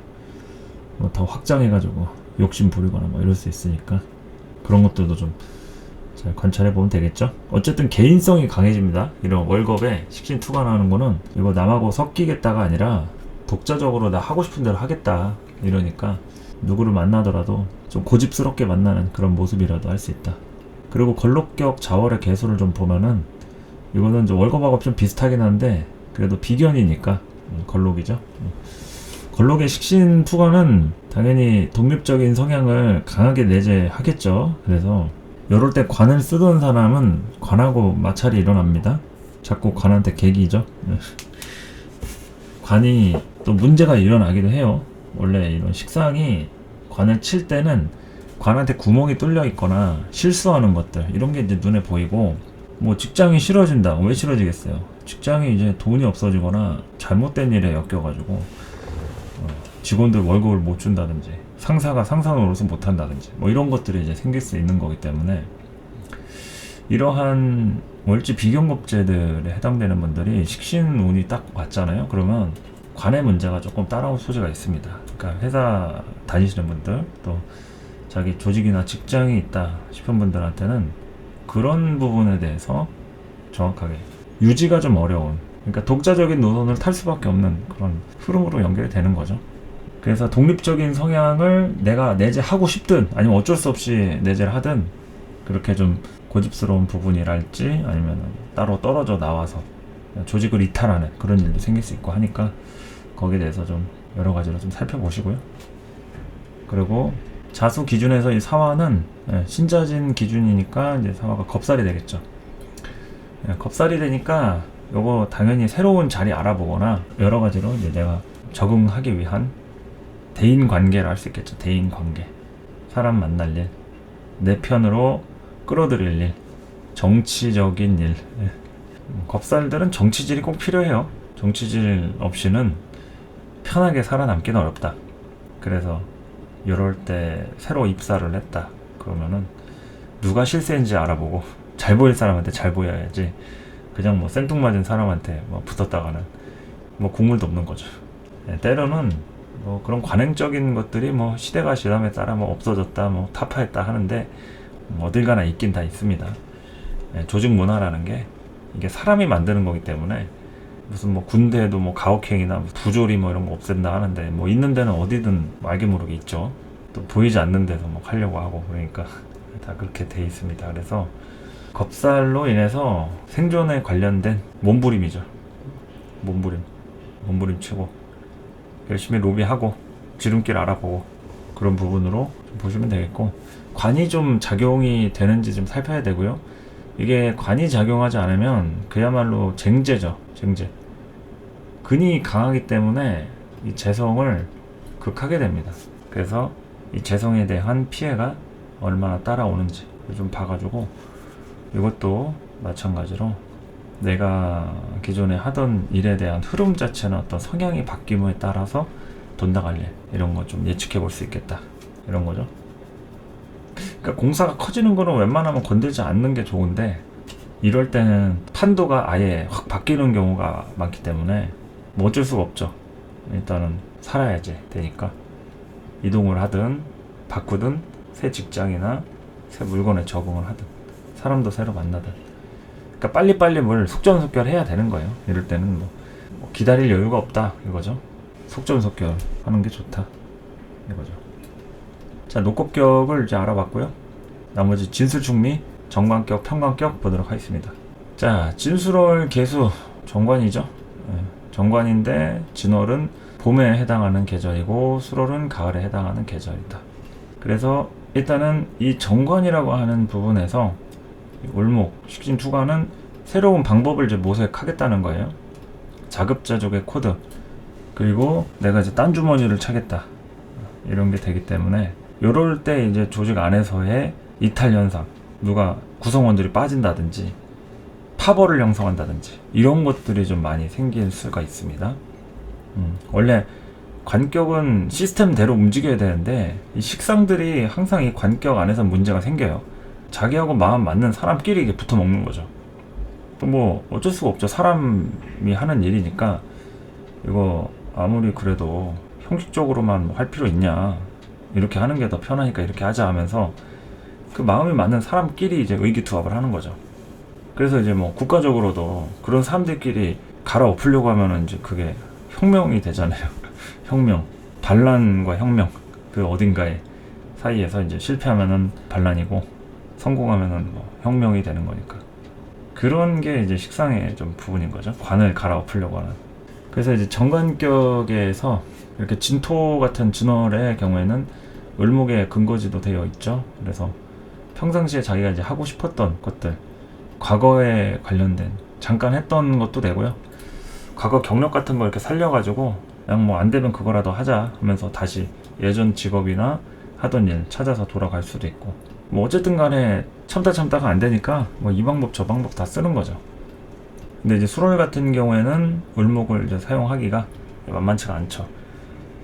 뭐 더 확장해가지고 욕심 부리거나 뭐 이럴 수 있으니까 그런 것들도 좀 잘 관찰해 보면 되겠죠. 어쨌든 개인성이 강해집니다. 이런 월급에 식신 투관하는 거는 이거 남하고 섞이겠다가 아니라 독자적으로 나 하고 싶은 대로 하겠다 이러니까 누구를 만나더라도 좀 고집스럽게 만나는 그런 모습이라도 할 수 있다. 그리고 걸록격 자월의 개수를 좀 보면은 이거는 좀 월급하고 좀 비슷하긴 한데 그래도 비견이니까 걸록이죠. 걸록의 식신 투관은 당연히 독립적인 성향을 강하게 내재하겠죠. 그래서 이럴 때 관을 쓰던 사람은 관하고 마찰이 일어납니다. 자꾸 관한테 개기죠. 관이 또 문제가 일어나기도 해요. 원래 이런 식상이 관을 칠 때는 관한테 구멍이 뚫려 있거나 실수하는 것들 이런 게 이제 눈에 보이고, 뭐 직장이 싫어진다. 왜 싫어지겠어요? 직장이 이제 돈이 없어지거나 잘못된 일에 엮여가지고 직원들 월급을 못 준다든지 상사가 상사 노릇을 못 한다든지 뭐 이런 것들이 이제 생길 수 있는 거기 때문에 이러한 월지 비견겁제들에 해당되는 분들이 식신운이 딱 왔잖아요. 그러면 관의 문제가 조금 따라올 소지가 있습니다. 그러니까 회사 다니시는 분들 또 자기 조직이나 직장이 있다 싶은 분들한테는 그런 부분에 대해서 정확하게 유지가 좀 어려운, 그러니까 독자적인 노선을 탈 수밖에 없는 그런 흐름으로 연결이 되는 거죠. 그래서 독립적인 성향을 내가 내재하고 싶든 아니면 어쩔 수 없이 내재를 하든 그렇게 좀 고집스러운 부분이랄지 아니면 따로 떨어져 나와서 조직을 이탈하는 그런 일도 생길 수 있고 하니까 거기에 대해서 좀 여러 가지로 좀 살펴보시고요. 그리고 자수 기준에서 이 사화는 신자진 기준이니까 이제 사화가 겁살이 되겠죠. 겁살이 되니까 요거 당연히 새로운 자리 알아보거나 여러 가지로 이제 내가 적응하기 위한 대인 관계를 할 수 있겠죠. 대인 관계, 사람 만날 일, 내 편으로 끌어들일 일, 정치적인 일. 겁살들은 정치질이 꼭 필요해요. 정치질 없이는 편하게 살아남기는 어렵다. 그래서 이럴 때 새로 입사를 했다 그러면은 누가 실세인지 알아보고 잘 보일 사람한테 잘 보여야지, 그냥 뭐 생뚱맞은 사람한테 뭐 붙었다가는 뭐 국물도 없는 거죠. 때로는 뭐 그런 관행적인 것들이 뭐 시대가 지남에 따라 뭐 없어졌다, 뭐 타파했다 하는데 어딜 가나 있긴 다 있습니다. 조직 문화라는 게 이게 사람이 만드는 거기 때문에 무슨 뭐 군대에도 뭐 가혹행위나 부조리 뭐 이런 거 없앤다 하는데 뭐 있는 데는 어디든 알게 모르게 있죠. 또 보이지 않는 데서 뭐 하려고 하고, 그러니까 다 그렇게 돼 있습니다. 그래서 겁살로 인해서 생존에 관련된 몸부림이죠. 몸부림 치고 열심히 로비하고 지름길 알아보고 그런 부분으로 좀 보시면 되겠고, 관이 좀 작용이 되는지 좀 살펴야 되고요. 이게 관이 작용하지 않으면 그야말로 쟁제죠. 쟁제. 근이 강하기 때문에 이 재성을 극하게 됩니다. 그래서 이 재성에 대한 피해가 얼마나 따라오는지 좀 봐가지고, 이것도 마찬가지로 내가 기존에 하던 일에 대한 흐름 자체는 어떤 성향이 바뀜에 따라서 돈나갈 일, 이런 거 좀 예측해 볼 수 있겠다, 이런 거죠. 그러니까 공사가 커지는 거는 웬만하면 건들지 않는 게 좋은데, 이럴 때는 판도가 아예 확 바뀌는 경우가 많기 때문에 뭐 어쩔 수가 없죠. 일단은 살아야지 되니까 이동을 하든 바꾸든 새 직장이나 새 물건에 적응을 하든 사람도 새로 만나든, 그러니까 빨리빨리 뭘 속전속결 해야 되는 거예요. 이럴 때는 뭐 기다릴 여유가 없다 이거죠. 속전속결 하는 게 좋다 이거죠. 자, 녹급격을 이제 알아봤고요. 나머지 진술충미, 정관격, 평관격 보도록 하겠습니다. 자, 진술월 개수 정관이죠. 정관인데 진월은 봄에 해당하는 계절이고 수월은 가을에 해당하는 계절이다. 그래서 일단은 이 정관이라고 하는 부분에서 을목, 식신투관은 새로운 방법을 이제 모색하겠다는 거예요. 자급자족의 코드, 그리고 내가 이제 딴 주머니를 차겠다, 이런 게 되기 때문에 요럴 때 이제 조직 안에서의 이탈 현상, 누가 구성원들이 빠진다든지 파벌을 형성한다든지 이런 것들이 좀 많이 생길 수가 있습니다. 원래 관격은 시스템대로 움직여야 되는데 이 식상들이 항상 이 관격 안에서 문제가 생겨요. 자기하고 마음 맞는 사람끼리 이게 붙어 먹는 거죠. 또 뭐 어쩔 수가 없죠. 사람이 하는 일이니까 이거 아무리 그래도 형식적으로만 할 필요 있냐, 이렇게 하는 게 더 편하니까 이렇게 하자 하면서 그 마음이 맞는 사람끼리 이제 의기투합을 하는 거죠. 그래서 이제 뭐 국가적으로도 그런 사람들끼리 갈아엎으려고 하면은 이제 그게 혁명이 되잖아요. 혁명, 반란과 혁명, 그 어딘가에 사이에서 이제 실패하면은 반란이고 성공하면은 뭐 혁명이 되는 거니까, 그런 게 이제 식상의 좀 부분인 거죠. 관을 갈아엎으려고 하는. 그래서 이제 정관격에서 이렇게 진토 같은 진월의 경우에는 을목의 근거지도 되어 있죠. 그래서 평상시에 자기가 이제 하고 싶었던 것들, 과거에 관련된 잠깐 했던 것도 되고요. 과거 경력 같은 거 이렇게 살려가지고 그냥 뭐 안 되면 그거라도 하자 하면서 다시 예전 직업이나 하던 일 찾아서 돌아갈 수도 있고, 뭐 어쨌든 간에 참다가 안 되니까 뭐 이 방법 저 방법 다 쓰는 거죠. 근데 이제 수월 같은 경우에는 을목을 이제 사용하기가 만만치가 않죠.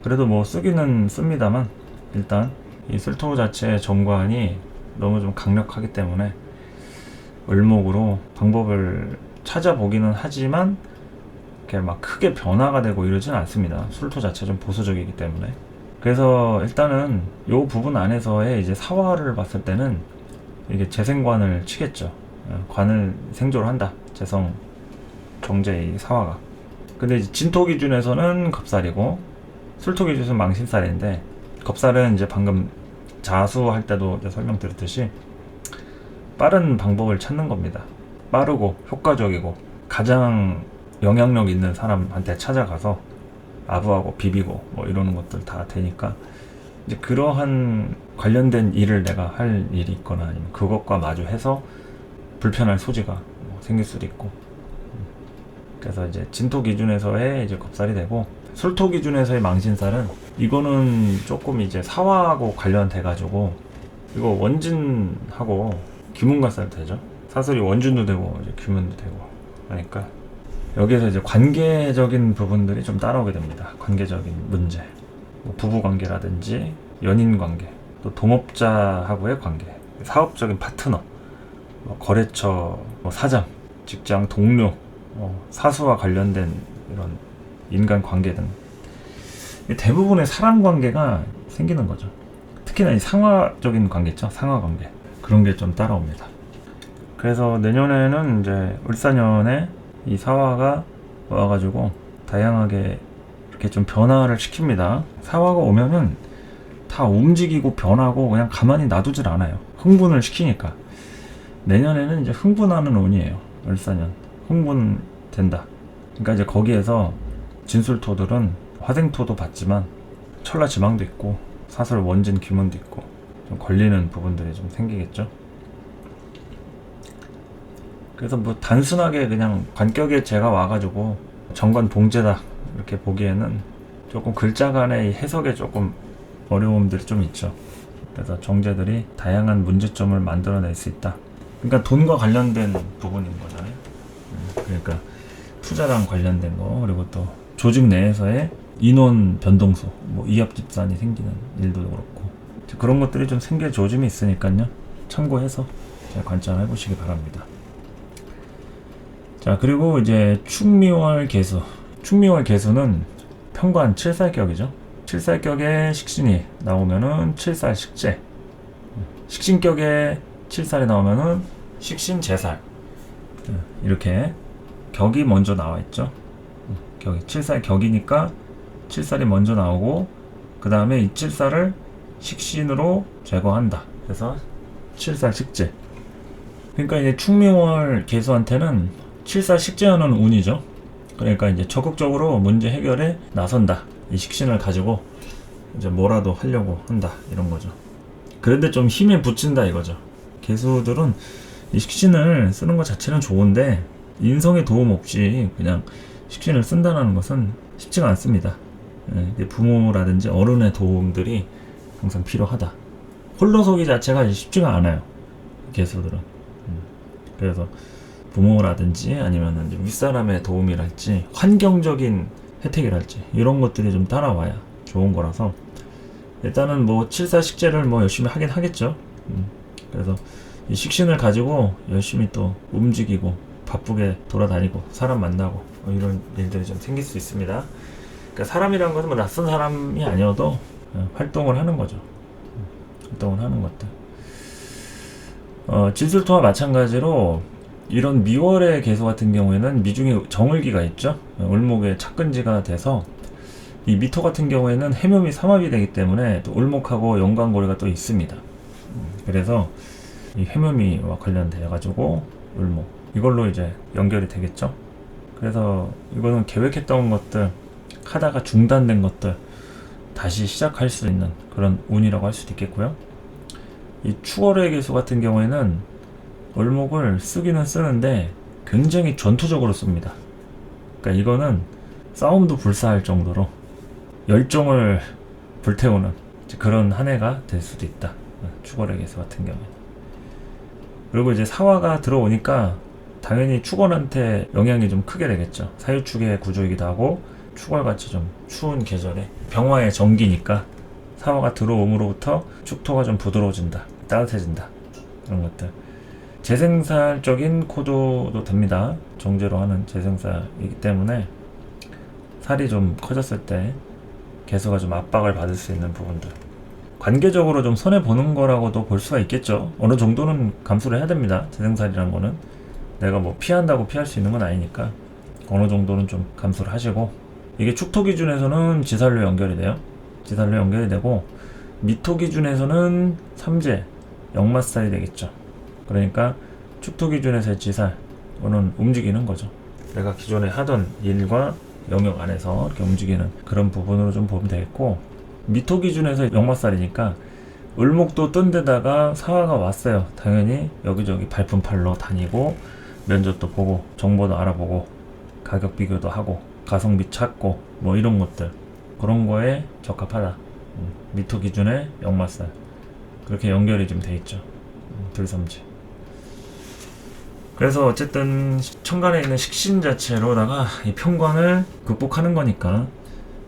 그래도 뭐 쓰기는 씁니다만 일단 이 술토 자체의 정관이 너무 좀 강력하기 때문에 을목으로 방법을 찾아보기는 하지만 이렇게 막 크게 변화가 되고 이러진 않습니다. 술토 자체 좀 보수적이기 때문에. 그래서 일단은 요 부분 안에서의 이제 사화를 봤을 때는 이게 재생관을 치겠죠. 관을 생조를 한다. 재성 정제 이 사화가. 근데 이제 진토 기준에서는 겁살이고 술토 기준에서는 망신살인데, 겁살은 이제 방금 자수할 때도 이제 설명드렸듯이 빠른 방법을 찾는 겁니다. 빠르고 효과적이고 가장 영향력 있는 사람한테 찾아가서 아부하고 비비고 뭐 이러는 것들 다 되니까, 이제 그러한 관련된 일을 내가 할 일이 있거나 아니면 그것과 마주해서 불편할 소지가 생길 수도 있고, 그래서 이제 진토 기준에서의 이제 겁살이 되고, 술토 기준에서의 망신살은 이거는 조금 이제 사화하고 관련돼 가지고, 이거 원진하고 귀문가살 되죠. 사설이 원진도 되고 이제 귀문도 되고 하니까 여기에서 이제 관계적인 부분들이 좀 따라오게 됩니다. 관계적인 문제, 뭐 부부 관계라든지 연인 관계, 또 동업자하고의 관계, 사업적인 파트너, 뭐 거래처, 뭐 사장, 직장 동료, 사수와 관련된 이런 인간 관계 등 대부분의 사람 관계가 생기는 거죠. 특히나 이 상하적인 관계 있죠. 상하 관계, 그런 게 좀 따라옵니다. 그래서 내년에는 이제 을사년에 이 사화가 와가지고 다양하게 이렇게 좀 변화를 시킵니다. 사화가 오면은 다 움직이고 변하고 그냥 가만히 놔두질 않아요. 흥분을 시키니까. 내년에는 이제 흥분하는 운이에요. 을사년 흥분된다. 그러니까 이제 거기에서 진술토들은 화생토도 받지만 천라지망도 있고 사설 원진 귀문도 있고 좀 걸리는 부분들이 좀 생기겠죠. 그래서 뭐 단순하게 그냥 관격에 제가 와가지고 정관 봉제다 이렇게 보기에는 조금 글자 간의 해석에 조금 어려움들이 좀 있죠. 그래서 정제들이 다양한 문제점을 만들어낼 수 있다. 그러니까 돈과 관련된 부분인 거잖아요. 그러니까 투자랑 관련된 거, 그리고 또 조직 내에서의 인원 변동수, 뭐 이합집산이 생기는 일도 그렇고 그런 것들이 좀 생길 조짐이 있으니까요. 참고해서 잘 관찰해 보시기 바랍니다. 자, 그리고 이제 축미월 개수. 축미월 개수는 편관 7살격이죠. 7살격에 식신이 나오면은 7살 식재. 식신격에 7살이 나오면은 식신 재살. 이렇게 격이 먼저 나와 있죠. 격이 7살 격이니까 7살이 먼저 나오고, 그 다음에 이 7살을 식신으로 제거한다. 그래서 7살 식재. 그러니까 이제 축미월 개수한테는 7살 식재하는 운이죠. 그러니까 이제 적극적으로 문제 해결에 나선다. 이 식신을 가지고 이제 뭐라도 하려고 한다. 이런 거죠. 그런데 좀 힘에 붙인다 이거죠. 개수들은 이 식신을 쓰는 것 자체는 좋은데 인성의 도움 없이 그냥 식신을 쓴다는 것은 쉽지가 않습니다. 부모라든지 어른의 도움들이 항상 필요하다. 홀로서기 자체가 쉽지가 않아요. 개수들은. 그래서 부모라든지 아니면 윗사람의 도움이랄지 환경적인 혜택이랄지 이런 것들이 좀 따라와야 좋은 거라서, 일단은 뭐 7사 식재를 뭐 열심히 하긴 하겠죠. 그래서 이 식신을 가지고 열심히 또 움직이고 바쁘게 돌아다니고 사람 만나고 이런 일들이 좀 생길 수 있습니다. 그러니까 사람이라는 것은 뭐 낯선 사람이 아니어도 활동을 하는 거죠. 활동을 하는 것들. 진술토와 마찬가지로 이런 미월의 개수 같은 경우에는 미중에 정을기가 있죠. 을목의 착근지가 돼서 이 미토 같은 경우에는 해묘미 삼합이 되기 때문에 또 을목하고 연관고리가 또 있습니다. 그래서 이 해묘미와 관련되어 가지고 을목 이걸로 이제 연결이 되겠죠. 그래서 이거는 계획했던 것들 하다가 중단된 것들 다시 시작할 수 있는 그런 운이라고 할 수도 있겠고요. 이 추월의 개수 같은 경우에는 을목을 쓰기는 쓰는데 굉장히 전투적으로 씁니다. 그러니까 이거는 싸움도 불사할 정도로 열정을 불태우는 그런 한 해가 될 수도 있다. 추월의 개수 같은 경우에. 그리고 이제 사화가 들어오니까 당연히 축월한테 영향이 좀 크게 되겠죠. 사유축의 구조이기도 하고 축월같이 좀 추운 계절에 병화의 정기니까 사화가 들어옴으로부터 축토가 좀 부드러워진다. 따뜻해진다. 그런 것들. 재생살적인 코드도 됩니다. 정제로 하는 재생살이기 때문에 살이 좀 커졌을 때 개수가 좀 압박을 받을 수 있는 부분들. 관계적으로 좀 손해보는 거라고도 볼 수가 있겠죠. 어느 정도는 감수를 해야 됩니다. 재생살이라는 거는 내가 뭐 피한다고 피할 수 있는 건 아니니까 어느 정도는 좀 감수를 하시고, 이게 축토 기준에서는 지살로 연결이 돼요. 지살로 연결이 되고, 미토 기준에서는 삼재, 역마살이 되겠죠. 그러니까 축토 기준에서의 지살, 이거는 움직이는 거죠. 내가 기존에 하던 일과 영역 안에서 이렇게 움직이는 그런 부분으로 좀 보면 되겠고, 미토 기준에서 역마살이니까 을목도 뜬 데다가 사화가 왔어요. 당연히 여기저기 발품 팔러 다니고 면접도 보고 정보도 알아보고 가격 비교도 하고 가성비 찾고 뭐 이런 것들, 그런 거에 적합하다. 미토 기준의 역마살, 그렇게 연결이 좀 돼 있죠. 들섬지. 그래서 어쨌든 천간에 있는 식신 자체로다가 이 편관을 극복하는 거니까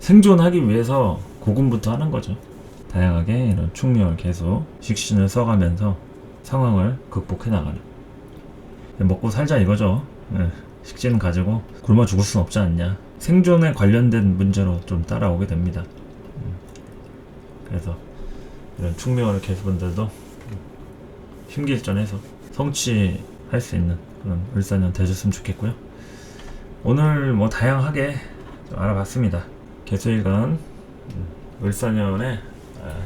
생존하기 위해서 고군부터 하는 거죠. 다양하게 이런 충묘월 계속 식신을 써가면서 상황을 극복해 나가는, 먹고 살자 이거죠. 식신 가지고 굶어 죽을 순 없지 않냐. 생존에 관련된 문제로 좀 따라오게 됩니다. 그래서 이런 충묘월 계수분들도 심기일전해서 성취할 수 있는 그런 을사년 되셨으면 좋겠고요. 오늘 뭐 다양하게 좀 알아봤습니다. 계수일간 을사년에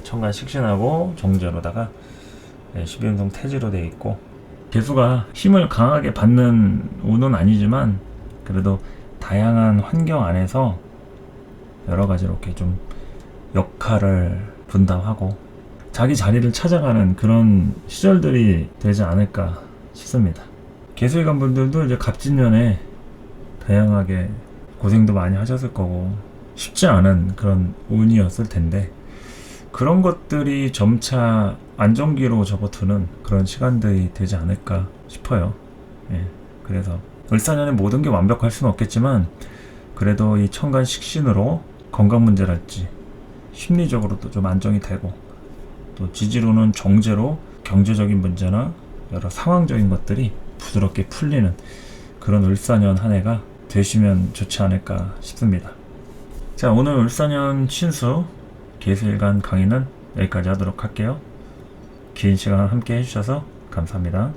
천간 식신하고 정제로다가 12운성 태지로 되어 있고, 계수가 힘을 강하게 받는 운은 아니지만 그래도 다양한 환경 안에서 여러 가지 이렇게 좀 역할을 분담하고 자기 자리를 찾아가는 그런 시절들이 되지 않을까 싶습니다. 계수일간 분들도 이제 갑진년에 다양하게 고생도 많이 하셨을 거고 쉽지 않은 그런 운이었을 텐데, 그런 것들이 점차 안정기로 접어드는 그런 시간들이 되지 않을까 싶어요. 그래서 을사년에 모든 게 완벽할 수는 없겠지만 그래도 이 천간 식신으로 건강 문제랄지 심리적으로도 좀 안정이 되고, 또 지지로는 정제로 경제적인 문제나 여러 상황적인 것들이 부드럽게 풀리는 그런 을사년 한 해가 되시면 좋지 않을까 싶습니다. 자, 오늘 을사년 신수 계수일간 강의는 여기까지 하도록 할게요. 긴 시간 함께 해주셔서 감사합니다.